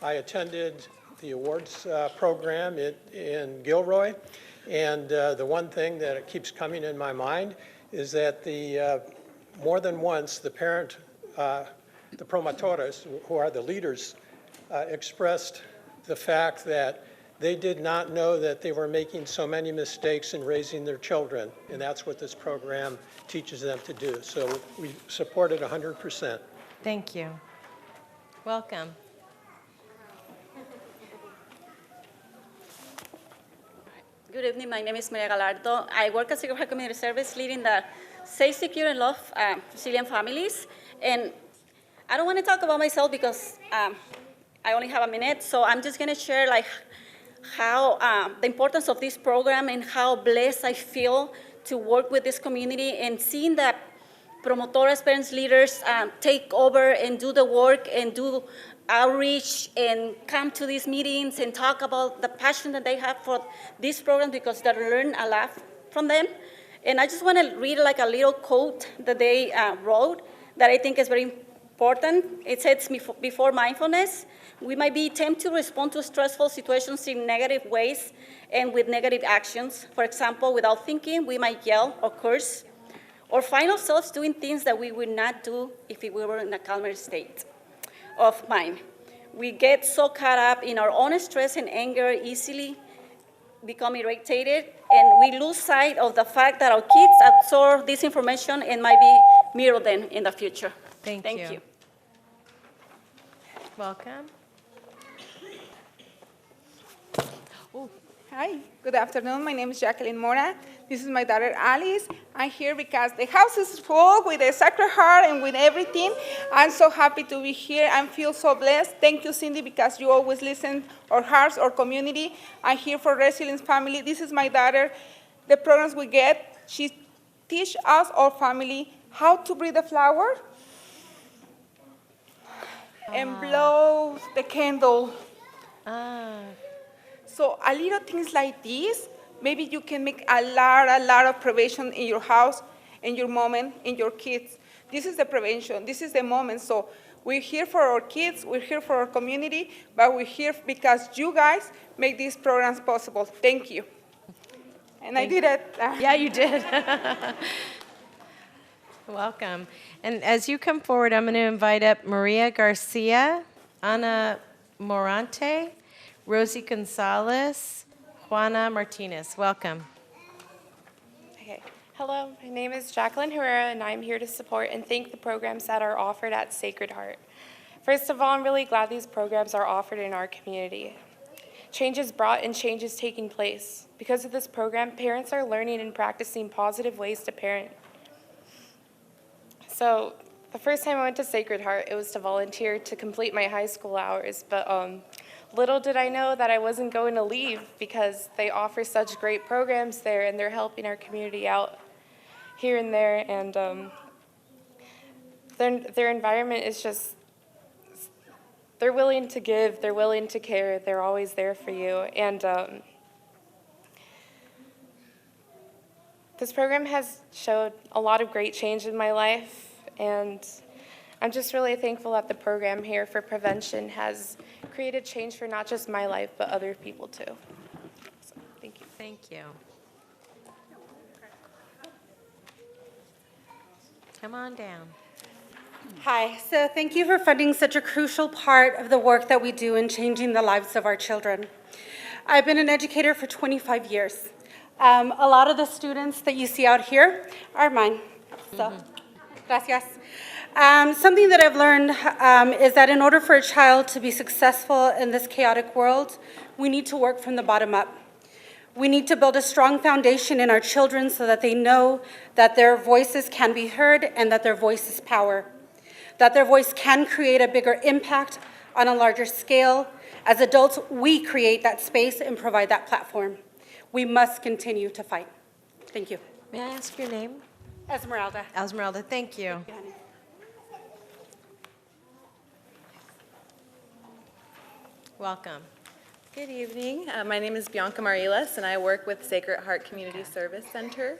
S22: I attended the awards program in Gilroy, and the one thing that keeps coming in my mind is that more than once the promotores, who are the leaders, expressed the fact that They did not know that they were making so many mistakes in raising their children, and that's what this program teaches them to do. So we support it 100%.
S1: Thank you. Welcome.
S2: Good evening. My name is Maria Galardo. I work at Sacred Heart Community Service, leading the Safe, Secure, and Love Resilient Families. And I don't want to talk about myself because I only have a minute, so I'm just going to share like how the importance of this program and how blessed I feel to work with this community and seeing that promotoras, parents, leaders take over and do the work and do outreach and come to these meetings and talk about the passion that they have for this program because they learn a lot from them. And I just want to read like a little quote that they wrote that I think is very important. It says, before mindfulness, we might be tempted to respond to stressful situations in negative ways and with negative actions. For example, without thinking, we might yell or curse or find ourselves doing things that we would not do if we were in a calmer state of mind. We get so caught up in our own stress and anger, easily become irritated, and we lose sight of the fact that our kids absorb this information and might be mirrored then in the future.
S1: Thank
S2: you.
S1: you. Welcome.
S3: Hi, good afternoon. My name is Jacqueline Mora. This is my daughter Alice. I'm here because the house is full with the Sacred Heart and with everything. I'm so happy to be here. I feel so blessed. Thank you, Cindy, because you always listen our hearts, our community. I'm here for Resilience Family. This is my daughter. The programs we get, she teach us, our family, how to breathe the flower and blow the candle. So a little things like this, maybe you can make a lot of prevention in your house, in your moment, in your kids. This is the prevention. This is the moment. So we're here for our kids. We're here for our community. But we're here because you guys make these programs possible. Thank you. And I did it.
S1: Yeah, you did. Welcome. And as you come forward, I'm going to invite up Maria Garcia, Ana Morante, Rosie Gonzalez, Juana Martinez. Welcome.
S23: Okay. Hello, my name is Jacqueline Herrera, and I'm here to support and thank the programs that are offered at Sacred Heart. First of all, I'm really glad these programs are offered in our community. Change is brought and change is taking place. Because of this program, parents are learning and practicing positive ways to parent. So the first time I went to Sacred Heart, it was to volunteer to complete my high school hours, but little did I know that I wasn't going to leave because they offer such great programs there and they're helping our community out here and there, and their environment is just, they're willing to give, they're willing to care, they're always there for you. And this program has showed a lot of great change in my life, and I'm just really thankful that the program here for prevention has created change for not just my life, but other people too. So, thank you.
S1: Thank you. Come on down.
S24: Hi, so thank you for funding such a crucial part of the work that we do in changing the lives of our children. I've been an educator for 25 years. A lot of the students that you see out here are mine, so gracias. Something that I've learned is that in order for a child to be successful in this chaotic world, we need to work from the bottom up. We need to build a strong foundation in our children so that they know that their voices can be heard and that their voice is power, that their voice can create a bigger impact on a larger scale. As adults, we create that space and provide that platform. We must continue to fight. Thank you.
S1: May I ask your name?
S24: Esmeralda.
S1: Esmeralda, thank you. Welcome.
S25: Good evening. My name is Bianca Marilas, and I work with Sacred Heart Community Service Center.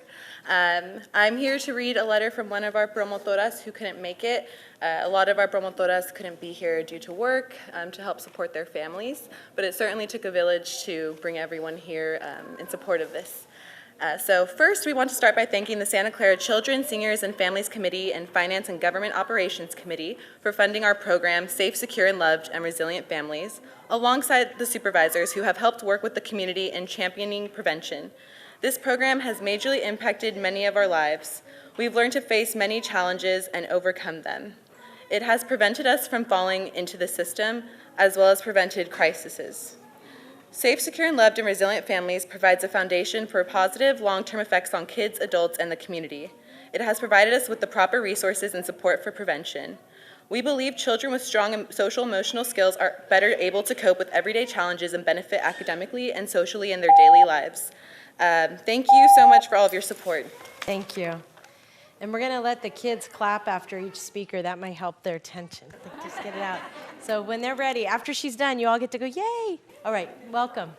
S25: I'm here to read a letter from one of our promotoras who couldn't make it. A lot of our promotoras couldn't be here due to work to help support their families, but it certainly took a village to bring everyone here in support of this. So first, we want to start by thanking the Santa Clara Children, Seniors, and Families Committee and Finance and Government Operations Committee for funding our program, Safe, Secure, and Loved and Resilient Families, alongside the supervisors who have helped work with the community in championing prevention. This program has majorly impacted many of our lives. We've learned to face many challenges and overcome them. It has prevented us from falling into the system, as well as prevented crises. Safe, Secure, and Loved and Resilient Families provides a foundation for positive long-term effects on kids, adults, and the community. It has provided us with the proper resources and support for prevention. We believe children with strong social emotional skills are better able to cope with everyday challenges and benefit academically and socially in their daily lives. Thank you so much for all of your support.
S1: Thank you. And we're going to let the kids clap after each speaker. That might help their attention. Just get it out. So when they're ready, after she's done, you all get to go, yay. All right, welcome.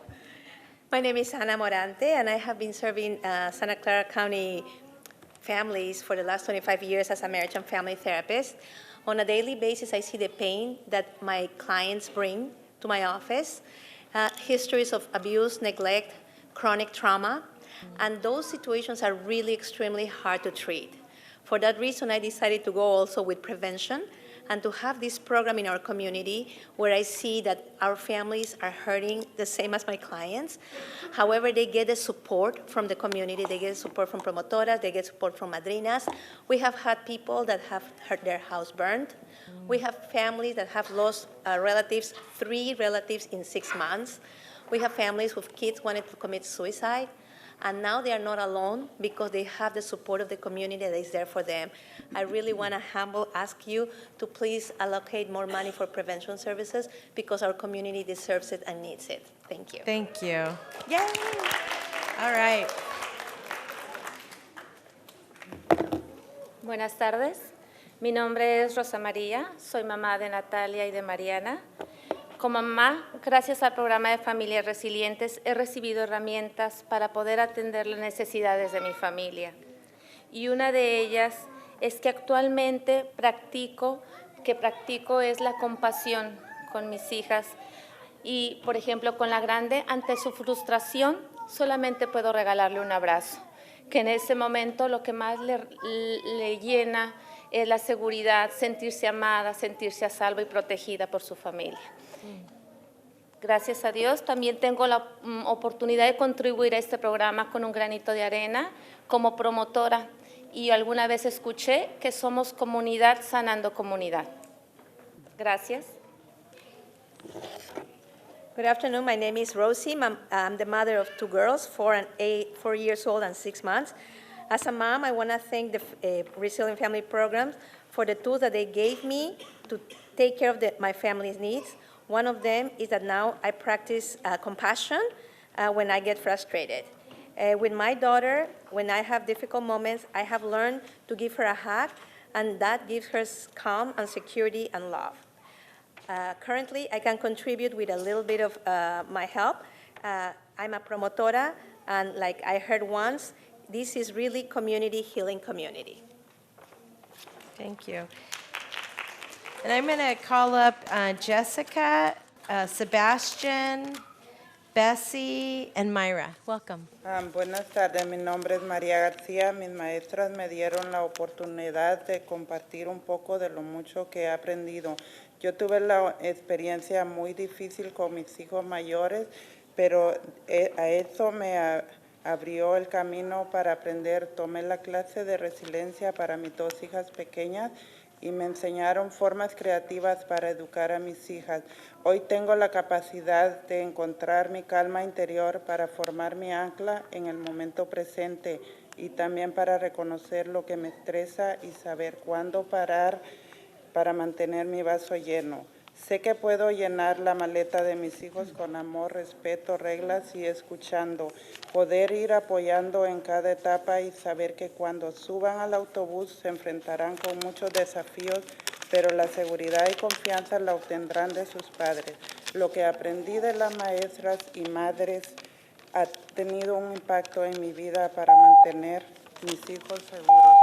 S4: My name is Ana Morante, and I have been serving Santa Clara County families for the last 25 years as a marriage and family therapist. On a daily basis, I see the pain that my clients bring to my office, histories of abuse, neglect, chronic trauma, and those situations are really extremely hard to treat. For that reason, I decided to go also with prevention and to have this program in our community where I see that our families are hurting the same as my clients. However, they get the support from the community. They get support from promotoras. They get support from madrinas. We have had people that have had their house burned. We have families that have lost relatives, 3 relatives in 6 months. We have families with kids wanting to commit suicide. And now they are not alone because they have the support of the community that is there for them. I really want to ask you to please allocate more money for prevention services because our community deserves it and needs it. Thank you.
S1: Thank you. Yay! All right.
S6: Buenas tardes. Mi nombre es Rosa María. Soy mamá de Natalia y de Mariana. Como mamá, gracias al programa de Familias Resilientes, he recibido herramientas para poder atender las necesidades de mi familia. Y una de ellas es que actualmente practico es la compasión con mis hijas. Y, por ejemplo, con la grande, ante su frustración, solamente puedo regalarle un abrazo, que en ese momento lo que más le llena es la seguridad, sentirse amada, sentirse a salvo y protegida por su familia. Gracias a Dios, también tengo la oportunidad de contribuir a este programa con un granito de arena como promotora. Y alguna vez escuché que somos comunidad sanando comunidad. Gracias.
S4: Good afternoon. My name is Rosie. I'm the mother of 2 girls, 4 years old and 6 months. As a mom, I want to thank the Resilient Family Program for the tools that they gave me to take care of my family's needs. One of them is that now I practice compassion when I get frustrated. With my daughter, when I have difficult moments, I have learned to give her a hug, and that gives her calm and security and love. Currently, I can contribute with a little bit of my help. I'm a promotora, and like I heard once, this is really community healing community.
S1: Thank you. And I'm going to call up Jessica, Sebastian, Bessie, and Myra. Welcome.
S8: Buenas tardes, mi nombre es María García. Mis maestras me dieron la oportunidad de compartir un poco de lo mucho que he aprendido. Yo tuve la experiencia muy difícil con mis hijos mayores, pero a eso me abrió el camino para aprender. Tomé la clase de resiliencia para mis 2 hijas pequeñas y me enseñaron formas creativas para educar a mis hijas. Hoy tengo la capacidad de encontrar mi calma interior para formar mi ancla en el momento presente y también para reconocer lo que me estresa y saber cuándo parar para mantener mi vaso lleno. Sé que puedo llenar la maleta de mis hijos con amor, respeto, reglas y escuchando. Poder ir apoyando en cada etapa y saber que cuando suban al autobús se enfrentarán con muchos desafíos, pero la seguridad y confianza la obtendrán de sus padres. Lo que aprendí de las maestras y madres ha tenido un impacto en mi vida para mantener mis hijos seguros.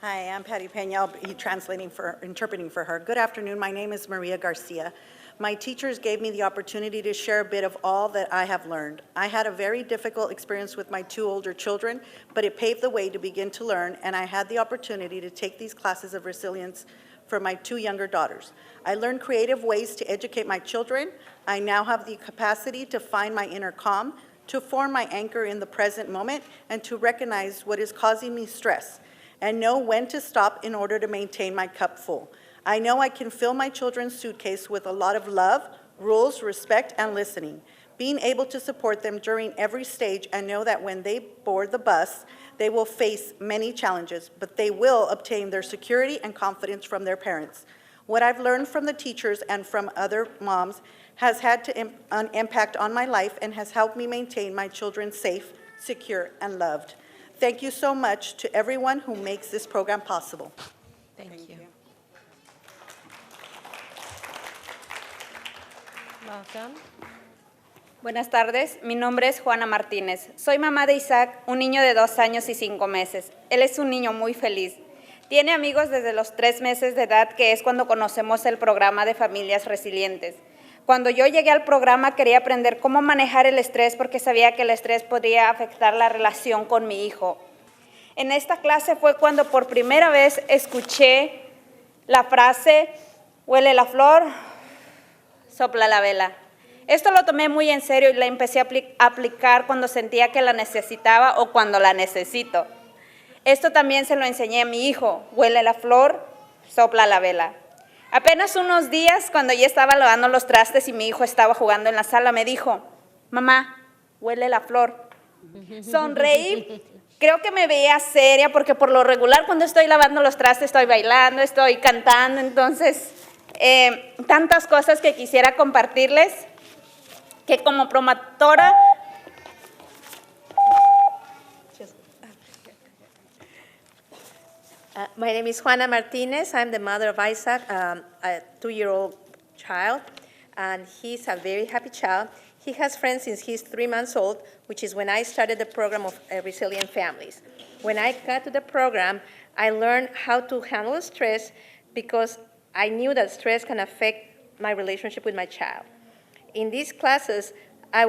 S11: Hi, I'm Patty Pena. I'll be interpreting for her. Good afternoon. My name is Maria Garcia.
S10: My teachers gave me the opportunity to share a bit of all that I have learned. I had a very difficult experience with my 2 older children, but it paved the way to begin to learn, and I had the opportunity to take these classes of resilience for my 2 younger daughters. I learned creative ways to educate my children. I now have the capacity to find my inner calm, to form my anchor in the present moment, and to recognize what is causing me stress, and know when to stop in order to maintain my cup full. I know I can fill my children's suitcase with a lot of love, rules, respect, and listening. Being able to support them during every stage and know that when they board the bus, they will face many challenges, but they will obtain their security and confidence from their parents. What I've learned from the teachers and from other moms has had an impact on my life and has helped me maintain my children safe, secure, and loved. Thank you so much to everyone who makes this program possible.
S1: Thank you. Welcome.
S11: Buenas tardes, mi nombre es Juana Martínez. Soy mamá de Isaac, un niño de 2 años y 5 meses. Él es un niño muy feliz. Tiene amigos desde los 3 meses de edad, que es cuando conocemos el programa de Familias Resilientes. Cuando yo llegué al programa quería aprender cómo manejar el estrés porque sabía que el estrés podría afectar la relación con mi hijo. En esta clase fue cuando por primera vez escuché la frase, huele la flor, sopla la vela. Esto lo tomé muy en serio y la empecé a aplicar cuando sentía que la necesitaba o cuando la necesito. Esto también se lo enseñé a mi hijo, huele la flor, sopla la vela. Apenas unos días, cuando ya estaba lavando los trastes y mi hijo estaba jugando en la sala, me dijo, mamá, huele la flor. Sonreí, creo que me veía seria porque por lo regular cuando estoy lavando los trastes estoy bailando, estoy cantando, entonces tantas cosas que quisiera compartirles que como promotora
S4: My name is Juana Martinez. I'm the mother of Isaac, a 2-year-old child, and he's a very happy child. He has friends since he's 3 months old, which is when I started the program of Resilient Families. When I got to the program, I learned how to handle stress because I knew that stress can affect my relationship with my child. In these classes, I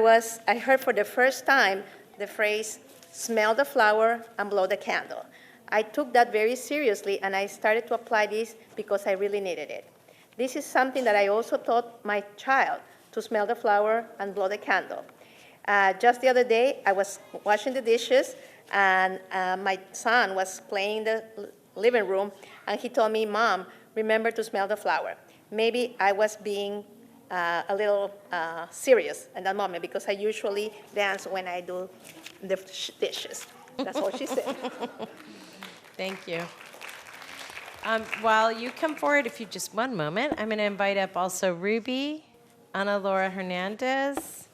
S4: heard for the first time the phrase, smell the flower and blow the candle. I took that very seriously, and I started to apply this because I really needed it. This is something that I also taught my child, to smell the flower and blow the candle. Just the other day, I was washing the dishes, and my son was playing in the living room, and he told me, Mom, remember to smell the flower. Maybe I was being a little serious at that moment because I usually dance when I do the dishes. That's all she said.
S1: Thank you. While you come forward, if you just one moment, I'm going to invite up also Ruby, Ana Laura Hernandez,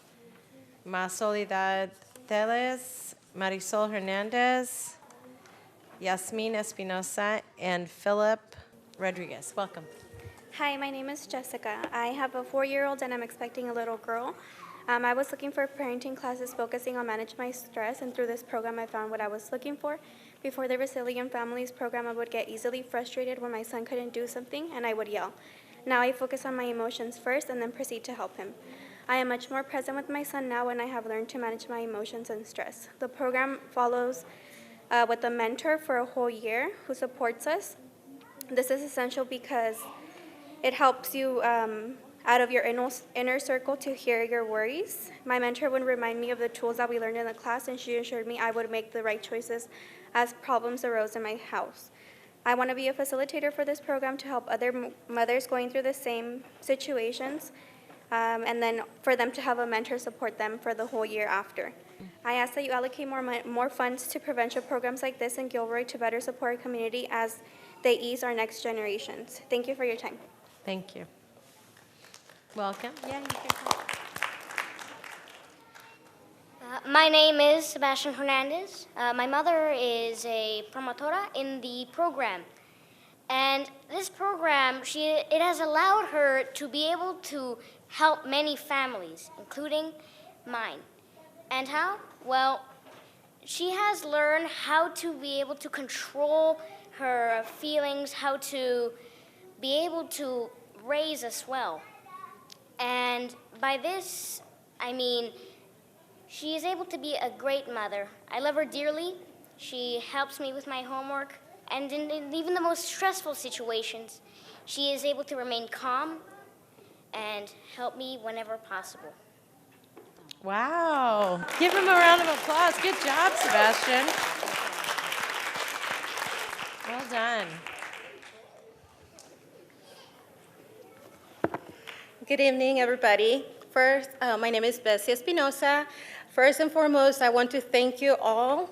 S1: Ma Soledad Teles, Marisol Hernandez, Yasmin Espinosa, and Philip Rodriguez. Welcome.
S12: Hi, my name is Jessica. I have a 4-year-old and I'm expecting a little girl. I was looking for parenting classes focusing on managing my stress, and through this program I found what I was looking for. Before the Resilient Families program, I would get easily frustrated when my son couldn't do something and I would yell. Now I focus on my emotions first and then proceed to help him. I am much more present with my son now, and I have learned to manage my emotions and stress. The program follows with a mentor for a whole year who supports us. This is essential because it helps you out of your inner circle to hear your worries. My mentor would remind me of the tools that we learned in the class, and she assured me I would make the right choices as problems arose in my house. I want to be a facilitator for this program to help other mothers going through the same situations, and then for them to have a mentor support them for the whole year after. I ask that you allocate more funds to prevention programs like this in Gilroy to better support our community as they ease our next generations. Thank you for your time.
S1: Thank you. Welcome. Yeah, you can come.
S13: My name is Sebastian Hernandez. My mother is a promotora in the program. And this program, it has allowed her to be able to help many families, including mine. And how? Well, she has learned how to be able to control her feelings, how to be able to raise us well. And by this, I mean, she is able to be a great mother. I love her dearly. She helps me with my homework. And in even the most stressful situations, she is able to remain calm and help me whenever possible.
S1: Wow. Give him a round of applause. Good job, Sebastian. Well done.
S5: Good evening, everybody. First, my name is Bessie Espinosa. First and foremost, I want to thank you all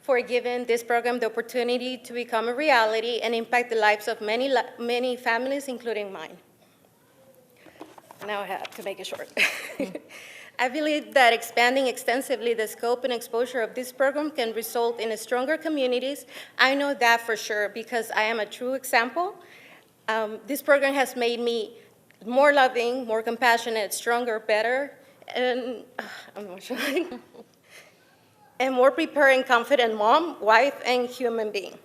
S5: for giving this program the opportunity to become a reality and impact the lives of many families, including mine. Now I have to make it short. I believe that expanding extensively the scope and exposure of this program can result in stronger communities. I know that for sure because I am a true example. This program has made me more loving, more compassionate, stronger, better, and and more prepared and confident mom, wife, and human being.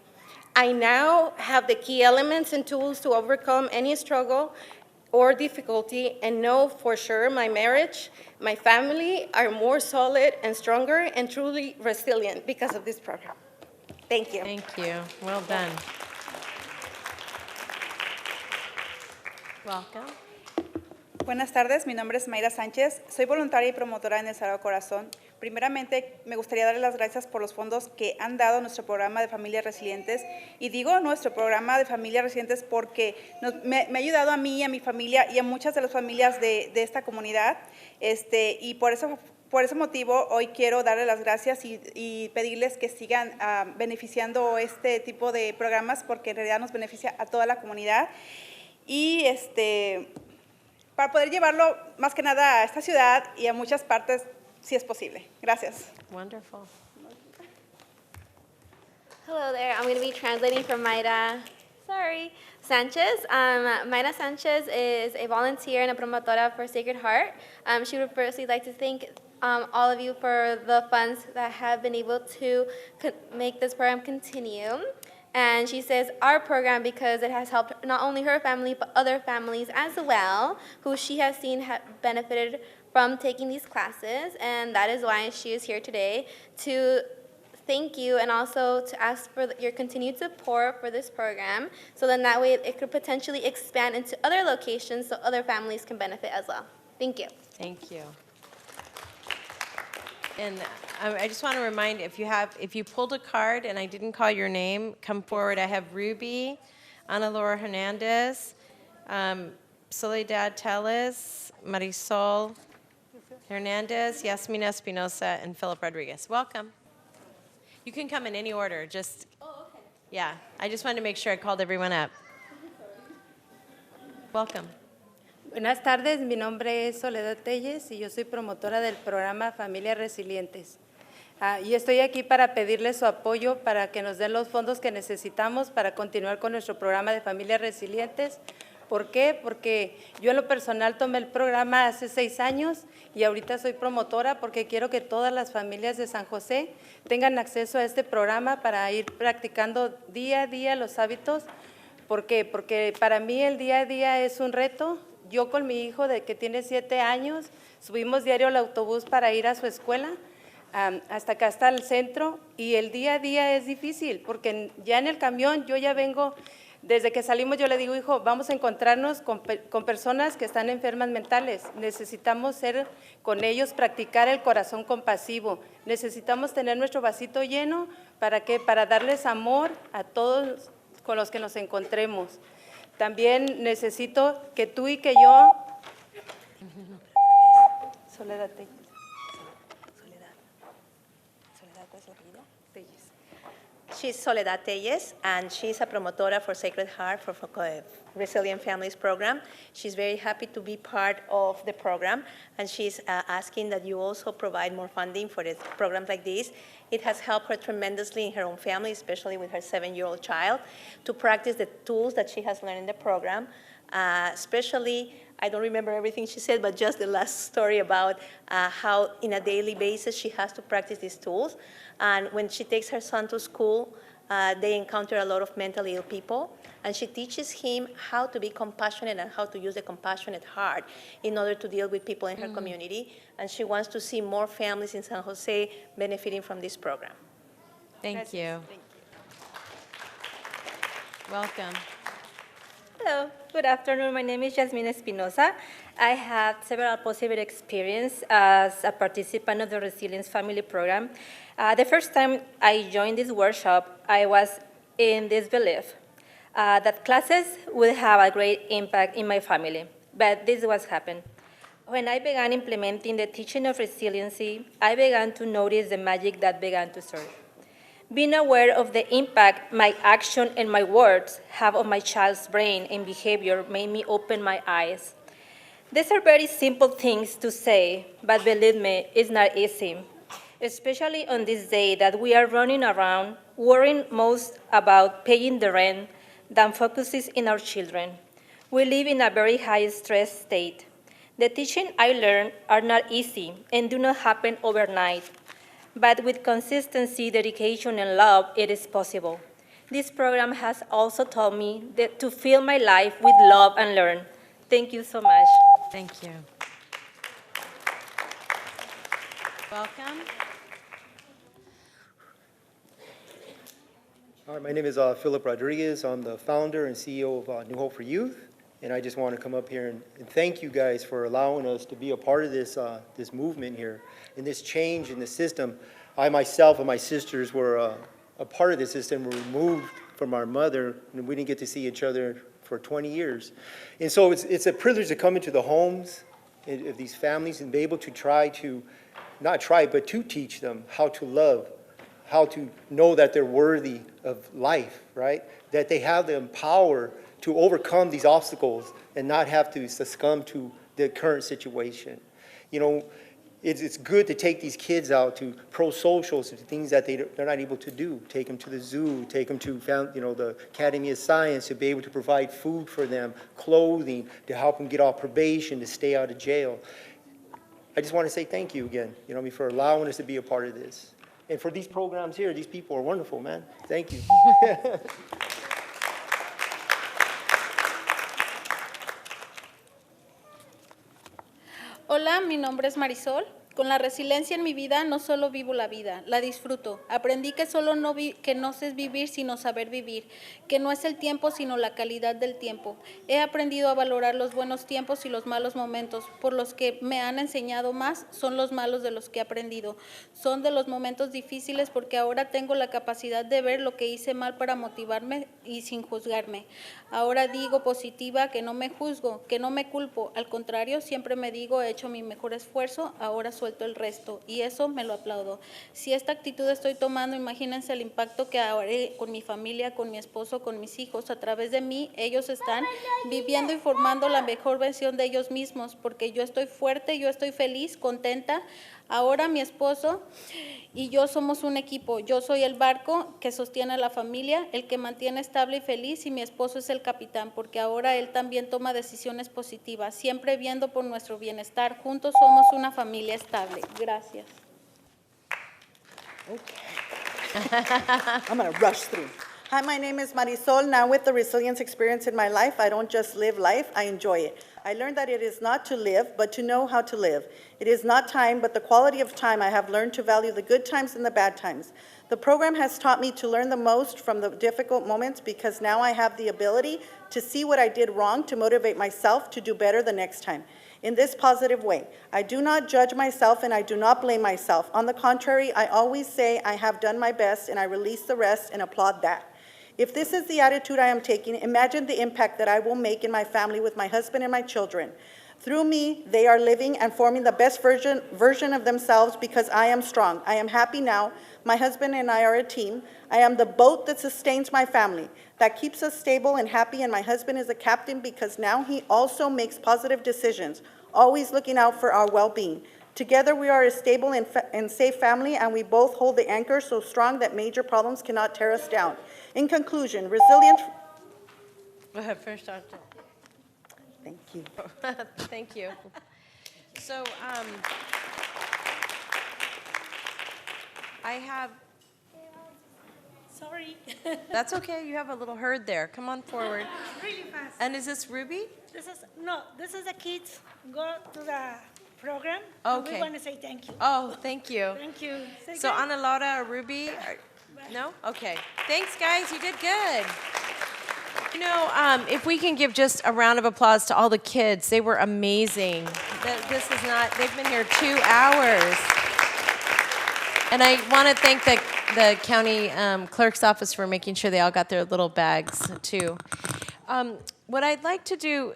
S5: I now have the key elements and tools to overcome any struggle or difficulty and know for sure my marriage, my family are more solid and stronger and truly resilient because of this program. Thank you.
S1: Thank you. Well done. Welcome.
S3: Buenas tardes, mi nombre es Mayra Sánchez, soy voluntaria y promotora en el Sagrado Corazón. Primeramente, me gustaría darle las gracias por los fondos que han dado a nuestro programa de familias resilientes. Y digo nuestro programa de familias resilientes porque me ha ayudado a mí, a mi familia y a muchas de las familias de esta comunidad. Y por ese motivo, hoy quiero darle las gracias y pedirles que sigan beneficiando este tipo de programas porque en realidad nos beneficia a toda la comunidad. Y para poder llevarlo más que nada a esta ciudad y a muchas partes, si es posible. Gracias.
S1: Wonderful.
S9: Hello there. I'm going to be translating for Mayra. Sanchez. Mayra Sanchez is a volunteer and a promotora for Sacred Heart. She would firstly like to thank all of you for the funds that have been able to make this program continue. And she says our program, because it has helped not only her family, but other families as well, who she has seen have benefited from taking these classes. And that is why she is here today to thank you and also to ask for your continued support for this program. So then that way it could potentially expand into other locations so other families can benefit as well. Thank you.
S1: Thank you. And I just want to remind, if you pulled a card and I didn't call your name, come forward. I have Ruby, Ana Laura Hernandez, Soledad Tellez, Marisol Hernandez, Yasmina Espinosa, and Philip Rodriguez. Welcome. You can come in any order. Just, yeah, I just wanted to make sure I called everyone up. Welcome.
S14: Buenas tardes, mi nombre es Soledad Telles y yo soy promotora del programa Familias Resilientes. Y estoy aquí para pedirles su apoyo para que nos den los fondos que necesitamos para continuar con nuestro programa de Familias Resilientes. ¿Por qué? Porque yo en lo personal tomé el programa hace 6 años y ahorita soy promotora porque quiero que todas las familias de San José tengan acceso a este programa para ir practicando día a día los hábitos. ¿Por qué? Porque para mí el día a día es un reto. Yo con mi hijo que tiene 7 años, subimos diario al autobús para ir a su escuela, hasta acá hasta el centro, y el día a día es difícil, porque ya en el camión yo ya vengo, desde que salimos yo le digo, hijo, vamos a encontrarnos con personas que están enfermas mentales, necesitamos ser con ellos, practicar el corazón compasivo, necesitamos tener nuestro vasito lleno, ¿para qué? Para darles amor a todos con los que nos encontremos. También necesito que tú y que yo... Soledad Telles.
S4: She's Soledad Telles, and she's a promotora for Sacred Heart for Resilient Families program. She's very happy to be part of the program, and she's asking that you also provide more funding for this programs like this. It has helped her tremendously in her own family, especially with her 7-year-old child, to practice the tools that she has learned in the program. Especially, I don't remember everything she said, but just the last story about how in a daily basis she has to practice these tools. And when she takes her son to school, They encounter a lot of mentally ill people, and she teaches him how to be compassionate and how to use the compassionate heart in order to deal with people in her community. And she wants to see more families in San Jose benefiting from this program.
S1: Thank you. Welcome.
S15: Hello, good afternoon. My name is Jasmine Espinosa. I had several positive experiences as a participant of the Resilience Family Program. The first time I joined this workshop, I was in this belief that classes would have a great impact in my family, but this was happened. When I began implementing the teaching of resiliency, I began to notice the magic that began to surge. Being aware of the impact my action and my words have on my child's brain and behavior made me open my eyes. These are very simple things to say, but believe me, it's not easy, especially on this day that we are running around worrying most about paying the rent than focuses in our children. We live in a very high stress state. The teaching I learned are not easy and do not happen overnight. But with consistency, dedication, and love, it is possible. This program has also taught me that to fill my life with love and learn. Thank you so much.
S1: Thank you. Welcome.
S16: All right, my name is Philip Rodriguez. I'm the founder and CEO of New Hope for Youth. And I just want to come up here and thank you guys for allowing us to be a part of this, this movement here and this change in the system. I myself and my sisters were a part of the system. We were removed from our mother, and we didn't get to see each other for 20 years. And so it's a privilege to come into the homes of these families and be able to try to, not try, but to teach them how to love, how to know that they're worthy of life, right? That they have the power to overcome these obstacles and not have to succumb to the current situation. You know, it's good to take these kids out to pro-socials, to things that they're not able to do. Take them to the zoo, take them to the Academy of Science, to be able to provide food for them, clothing, to help them get off probation, to stay out of jail. I just want to say thank you again, for allowing us to be a part of this. And for these programs here, these people are wonderful, man. Thank you.
S17: Hola, mi nombre es Marisol. Con la resiliencia en mi vida no solo vivo la vida, la disfruto. Aprendí que que no es vivir sino saber vivir, que no es el tiempo sino la calidad del tiempo. He aprendido a valorar los buenos tiempos y los malos momentos, por los que me han enseñado más son los malos de los que he aprendido. Son de los momentos difíciles porque ahora tengo la capacidad de ver lo que hice mal para motivarme y sin juzgarme. Ahora digo positiva que no me juzgo, que no me culpo, al contrario, siempre me digo he hecho mi mejor esfuerzo, ahora suelto el resto y eso me lo aplaudo. Si esta actitud estoy tomando, imagínense el impacto que haré con mi familia, con mi esposo, con mis hijos. A través de mí, ellos están viviendo y formando la mejor versión de ellos mismos porque yo estoy fuerte, yo estoy feliz, contenta. Ahora mi esposo y yo somos un equipo. Yo soy el barco que sostiene a la familia, el que mantiene estable y feliz, y mi esposo es el capitán, porque ahora él también toma decisiones positivas, siempre viendo por nuestro bienestar. Juntos somos una familia estable. Gracias.
S10: I'm going to rush through. Hi, my name is Marisol. Now with the resilience experience in my life, I don't just live life, I enjoy it. I learned that it is not to live, but to know how to live. It is not time, but the quality of time. I have learned to value the good times and the bad times. The program has taught me to learn the most from the difficult moments because now I have the ability to see what I did wrong to motivate myself to do better the next time. In this positive way, I do not judge myself and I do not blame myself. On the contrary, I always say I have done my best and I release the rest and applaud that. If this is the attitude I am taking, imagine the impact that I will make in my family with my husband and my children. Through me, they are living and forming the best version of themselves because I am strong. I am happy now. My husband and I are a team. I am the boat that sustains my family, that keeps us stable and happy, and my husband is a captain because now he also makes positive decisions, always looking out for our well-being. Together we are a stable and safe family, and we both hold the anchor so strong that major problems cannot tear us down. In conclusion, resilient...
S1: Go ahead, first, Doctor.
S10: Thank you.
S1: Thank you. So I have
S7: Sorry.
S1: That's okay. You have a little herd there. Come on forward.
S7: Really fast.
S1: And is this Ruby?
S7: This is the kids go to the program. and
S1: Okay.
S7: We want to say thank you.
S1: Oh, thank you.
S7: Thank you. Say
S1: So
S7: good.
S1: Ana Laura or Ruby? No? Okay. Thanks, guys. You did good. You know, if we can give just a round of applause to all the kids, they were amazing. This is not, they've been here 2 hours. And I want to thank the county clerk's office for making sure they all got their little bags, too. What I'd like to do,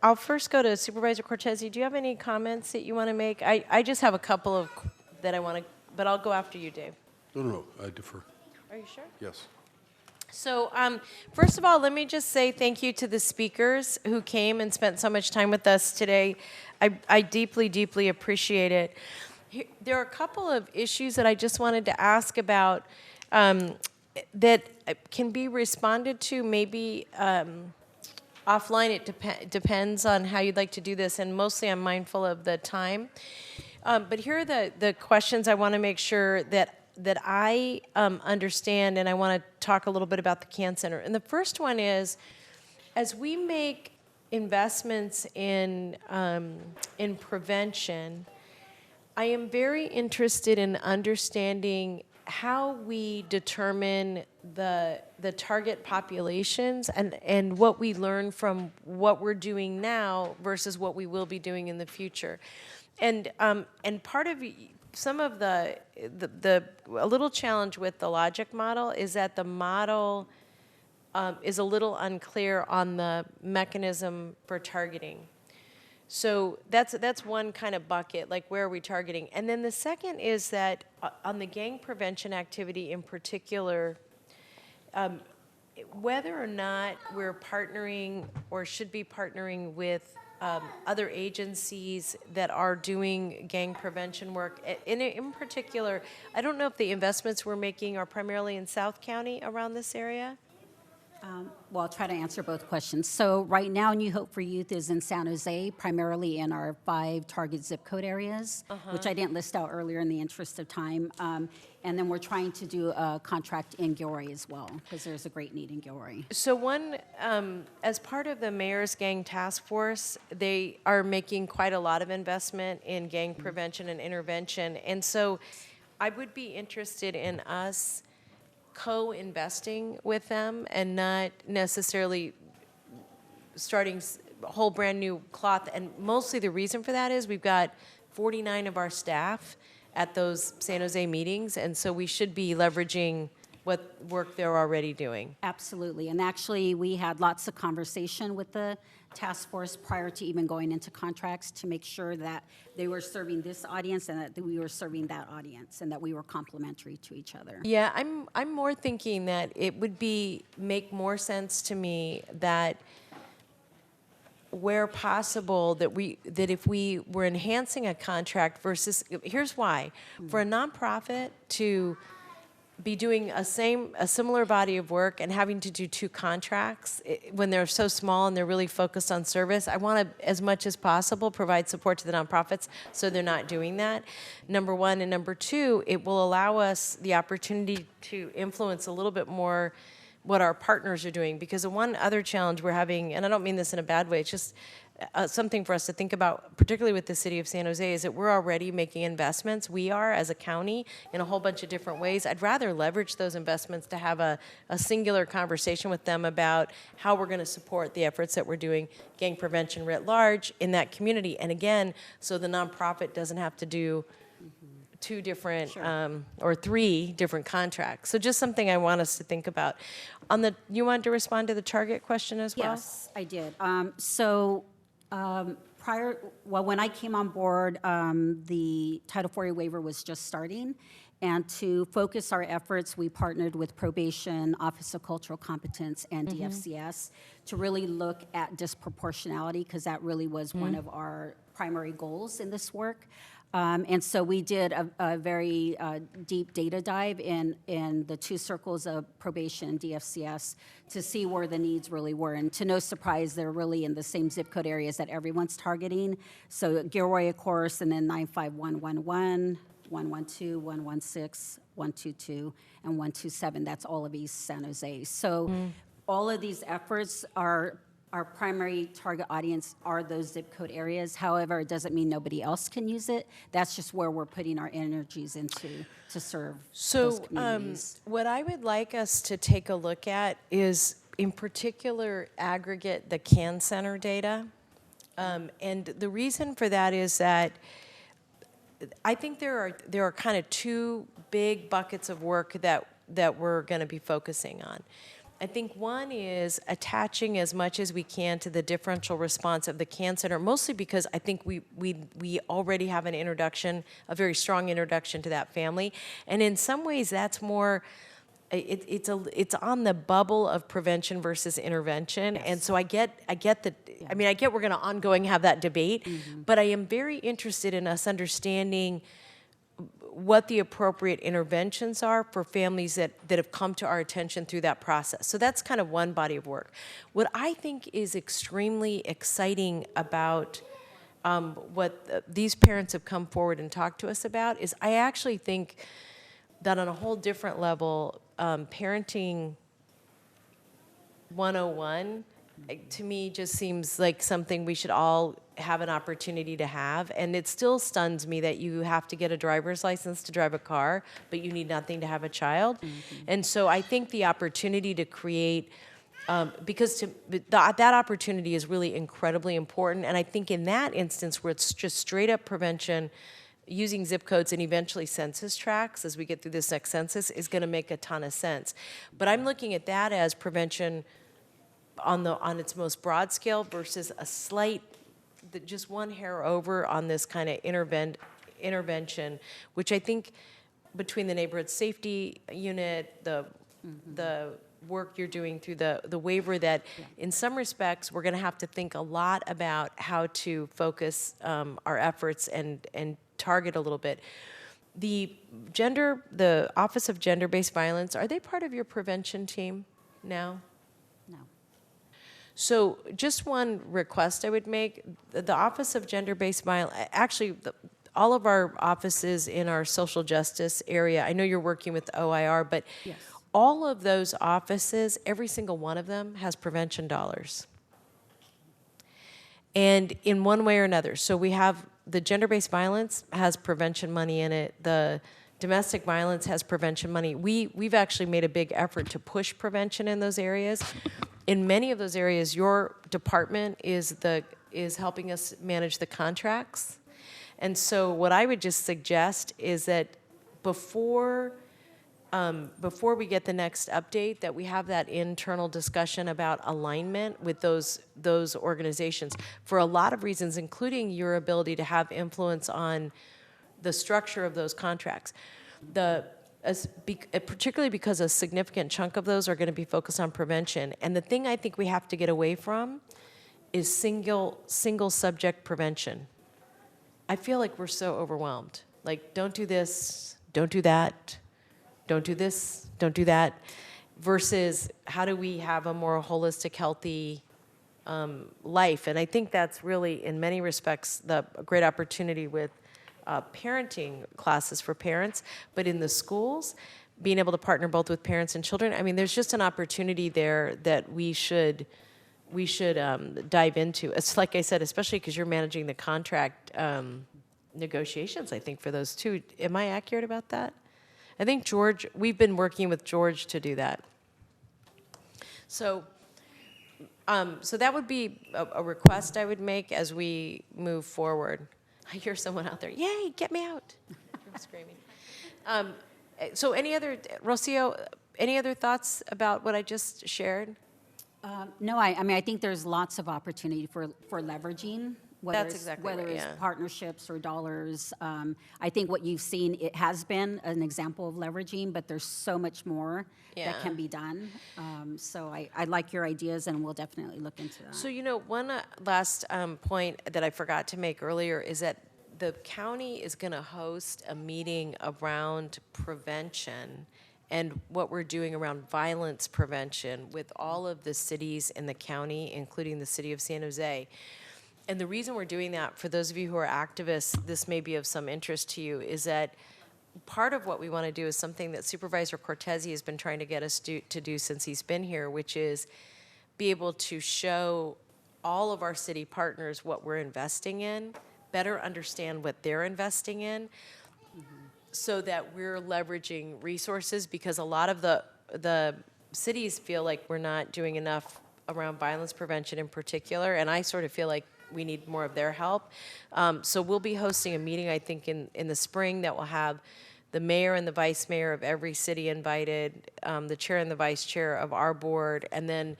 S1: I'll first go to Supervisor Cortese. Do you have any comments that you want to make? I just have a couple of that I want to, but I'll go after you, Dave.
S18: No, I defer.
S1: Are you sure?
S18: Yes.
S1: So, first of all, let me just say thank you to the speakers who came and spent so much time with us today. I deeply, deeply appreciate it. There are a couple of issues that I just wanted to ask about that can be responded to maybe offline. It depends on how you'd like to do this, and mostly I'm mindful of the time. But here are the questions I want to make sure that I understand, and I want to talk a little bit about the Can Center. And the first one is, as we make investments in prevention, I am very interested in understanding how we determine the target populations and what we learn from what we're doing now versus what we will be doing in the future. And part of some of a little challenge with the logic model is that the model is a little unclear on the mechanism for targeting. So that's one kind of bucket, like where are we targeting? And then the second is that on the gang prevention activity in particular, whether or not we're partnering or should be partnering with other agencies that are doing gang prevention work. In particular, I don't know if the investments we're making are primarily in South County around this area.
S19: Well, I'll try to answer both questions. So right now, New Hope for Youth is in San Jose, primarily in our 5 target zip code areas, which I didn't list out earlier in the interest of time. And then we're trying to do a contract in Gilroy as well, because there's a great need in Gilroy.
S1: So one, as part of the Mayor's Gang Task Force, they are making quite a lot of investment in gang prevention and intervention. And so I would be interested in us co-investing with them and not necessarily starting a whole brand new cloth. And mostly the reason for that is we've got 49 of our staff at those San Jose meetings, and so we should be leveraging what work they're already doing.
S19: Absolutely. And actually, we had lots of conversation with the task force prior to even going into contracts to make sure that they were serving this audience and that we were serving that audience and that we were complementary to each other.
S1: Yeah, I'm more thinking that it would make more sense to me that where possible that if we were enhancing a contract versus, here's why. For a nonprofit to be doing a similar body of work and having to do 2 contracts when they're so small and they're really focused on service, I want to, as much as possible, provide support to the nonprofits so they're not doing that, number one. And number two, it will allow us the opportunity to influence a little bit more what our partners are doing. Because the one other challenge we're having, and I don't mean this in a bad way, it's just something for us to think about, particularly with the city of San Jose, is that we're already making investments. We are, as a county, in a whole bunch of different ways. I'd rather leverage those investments to have a singular conversation with them about how we're going to support the efforts that we're doing, gang prevention writ large, in that community. And again, so the nonprofit doesn't have to do 2 different or 3 different contracts. So just something I want us to think about. You wanted to respond to the target question as well?
S19: Yes, I did. When I came on board, the Title 40 waiver was just starting. And to focus our efforts, we partnered with Probation, Office of Cultural Competence, and DFCS to really look at disproportionality, because that really was one of our primary goals in this work. And so we did a very deep data dive in the 2 circles of probation and DFCS to see where the needs really were. And to no surprise, they're really in the same zip code areas that everyone's targeting. So Gilroy, of course, and then 95111, 112, 116, 122, and 127. That's all of East San Jose. So all of these efforts are, our primary target audience are those zip code areas. However, it doesn't mean nobody else can use it. That's just where we're putting our energies into to serve those communities.
S1: What I would like us to take a look at is, in particular, aggregate the CAN Center data. And the reason for that is that I think there are kind of two big buckets of work that we're going to be focusing on. I think one is attaching as much as we can to the differential response of the CAN Center, mostly because I think we already have an introduction, a very strong introduction to that family. And in some ways, that's more, it's on the bubble of prevention versus intervention. Yes. And so I get we're going to ongoing have that debate, but I am very interested in us understanding what the appropriate interventions are for families that have come to our attention through that process. So that's kind of one body of work. What I think is extremely exciting about what these parents have come forward and talked to us about is I actually think that on a whole different level, Parenting 101 to me just seems like something we should all have an opportunity to have. And it still stuns me that you have to get a driver's license to drive a car, but you need nothing to have a child. And so I think the opportunity to create, because that opportunity is really incredibly important. And I think in that instance where it's just straight up prevention, using zip codes and eventually census tracts as we get through this next census is going to make a ton of sense. But I'm looking at that as prevention on its most broad scale versus a slight, just one hair over on this kind of intervention, which I think between the neighborhood safety unit, the work you're doing through the waiver, that in some respects we're going to have to think a lot about how to focus our efforts and target a little bit. The Office of Gender-Based Violence, are they part of your prevention team now?
S19: No.
S1: So just one request I would make, the Office of Gender-Based Violence, actually all of our offices in our social justice area, I know you're working with OIR, but
S19: yes.
S1: All of those offices, every single one of them has prevention dollars. And in one way or another, so we have the gender-based violence has prevention money in it, the domestic violence has prevention money. We've actually made a big effort to push prevention in those areas. In many of those areas, your department is helping us manage the contracts. And so what I would just suggest is that before we get the next update, that we have that internal discussion about alignment with those organizations for a lot of reasons, including your ability to have influence on the structure of those contracts. Particularly because a significant chunk of those are going to be focused on prevention. And the thing I think we have to get away from is single subject prevention. I feel like we're so overwhelmed. Like, don't do this, don't do that, don't do this, don't do that, versus how do we have a more holistic, healthy life? And I think that's really, in many respects, the great opportunity with parenting classes for parents, but in the schools, being able to partner both with parents and children. I mean, there's just an opportunity there that we should dive into. It's like I said, especially because you're managing the contract negotiations, I think, for those two. Am I accurate about that? I think George, we've been working with George to do that. So that would be a request I would make as we move forward. I hear someone out there, yay, get me out. I'm screaming. So Rocio, any other thoughts about what I just shared?
S19: No, I mean, I think there's lots of opportunity for leveraging, whether it's partnerships or dollars. I think what you've seen, it has been an example of leveraging, but there's so much more that can be done. So I like your ideas, and we'll definitely look into that.
S1: So, one last point that I forgot to make earlier is that the county is going to host a meeting around prevention and what we're doing around violence prevention with all of the cities in the county, including the city of San Jose. And the reason we're doing that, for those of you who are activists, this may be of some interest to you, is that part of what we want to do is something that Supervisor Cortese has been trying to get us to do since he's been here, which is be able to show all of our city partners what we're investing in, better understand what they're investing in, so that we're leveraging resources, because a lot of the cities feel like we're not doing enough around violence prevention in particular, and I sort of feel like we need more of their help. So we'll be hosting a meeting, I think, in the spring that will have the mayor and the vice mayor of every city invited, the chair and the vice chair of our board, and then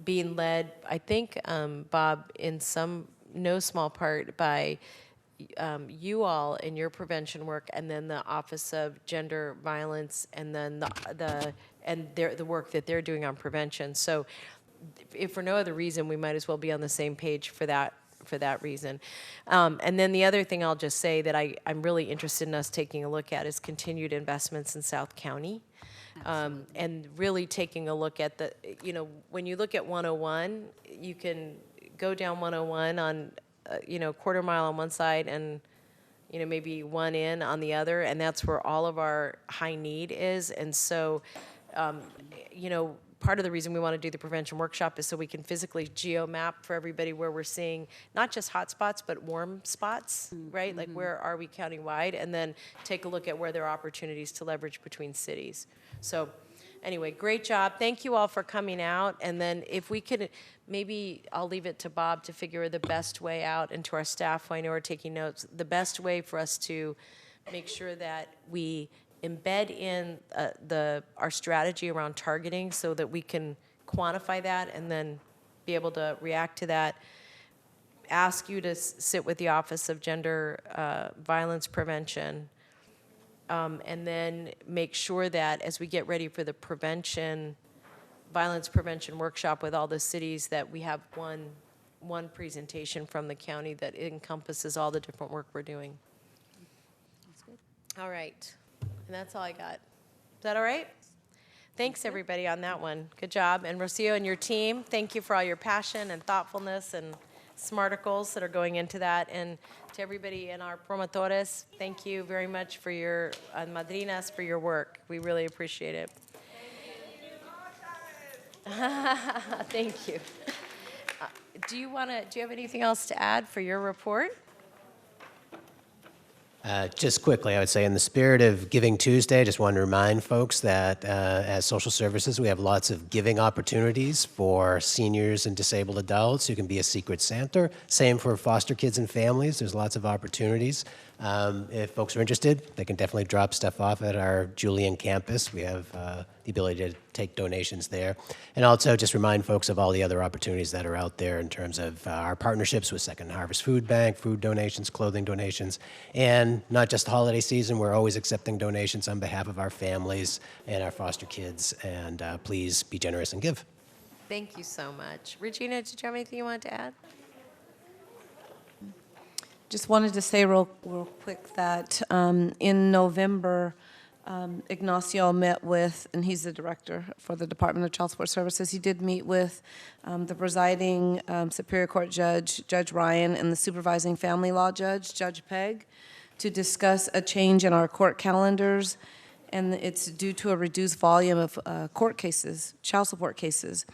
S1: being led, I think, Bob, in no small part by you all in your prevention work, and then the Office of Gender Violence, and then the work that they're doing on prevention. So if for no other reason, we might as well be on the same page for that reason. And then the other thing I'll just say that I'm really interested in us taking a look at is continued investments in South County. And really taking a look at when you look at 101, you can go down 101 on, quarter mile on one side and, maybe one in on the other, and that's where all of our high need is. And so, part of the reason we want to do the prevention workshop is so we can physically geo-map for everybody where we're seeing not just hot spots, but warm spots, right? Like where are we countywide? And then take a look at where there are opportunities to leverage between cities. So anyway, great job. Thank you all for coming out. And then if we could, maybe I'll leave it to Bob to figure the best way out, and to our staff who I know are taking notes, the best way for us to make sure that we embed in our strategy around targeting so that we can quantify that and then be able to react to that. Ask you to sit with the Office of Gender Violence Prevention, and then make sure that as we get ready for the violence prevention workshop with all the cities, that we have one presentation from the county that encompasses all the different work we're doing. That's good. All right. And that's all I got. Is that all right? Thanks, everybody, on that one. Good job. And Rocio and your team, thank you for all your passion and thoughtfulness and smarticles that are going into that. And to everybody in our promotores, thank you very much for your madrinas for your work. We really appreciate it. Thank you. Do you have anything else to add for your report?
S2: Just quickly, I would say in the spirit of Giving Tuesday, I just wanted to remind folks that as social services, we have lots of giving opportunities for seniors and disabled adults who can be a Secret Santa. Same for foster kids and families. There's lots of opportunities. If folks are interested, they can definitely drop stuff off at our Julian campus. We have the ability to take donations there. And also just remind folks of all the other opportunities that are out there in terms of our partnerships with Second Harvest Food Bank, food donations, clothing donations, and not just the holiday season, we're always accepting donations on behalf of our families and our foster kids, and please be generous and give.
S1: Thank you so much. Regina, did you have anything you wanted to add?
S18: Just wanted to say real quick that in November, Ignacio met with, and he's the director for the Department of Child Support Services, he did meet with the presiding Superior Court judge, Judge Ryan, and the supervising family law judge, Judge Pegg, to discuss a change in our court calendars, and it's due to a reduced volume of court cases, child support cases.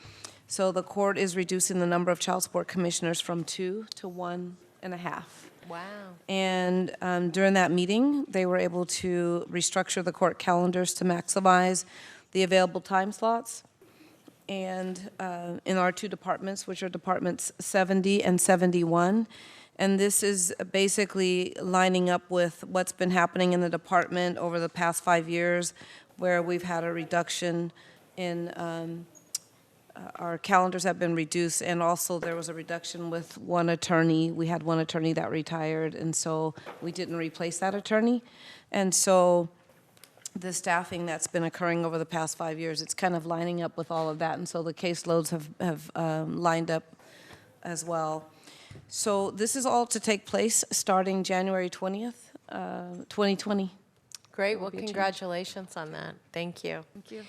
S18: So the court is reducing the number of child support commissioners from 2 to 1.5.
S1: Wow.
S18: And during that meeting, they were able to restructure the court calendars to maximize the available time slots. And in our two departments, which are Departments 70 and 71, and this is basically lining up with what's been happening in the department over the past 5 years, where we've had a reduction in our calendars have been reduced, and also there was a reduction with one attorney. We had one attorney that retired, and so we didn't replace that attorney. And so the staffing that's been occurring over the past 5 years, it's kind of lining up with all of that, and so the caseloads have lined up as well. So this is all to take place starting January 20th, 2020.
S1: Great. Well, congratulations on that. Thank you.
S18: Thank you.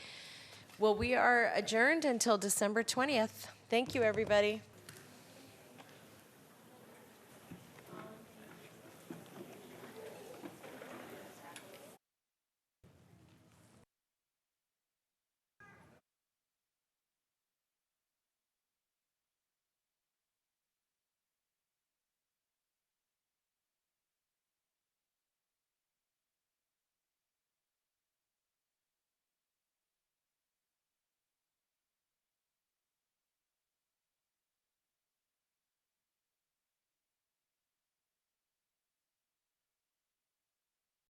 S1: Well, we are adjourned until December 20th. Thank you, everybody.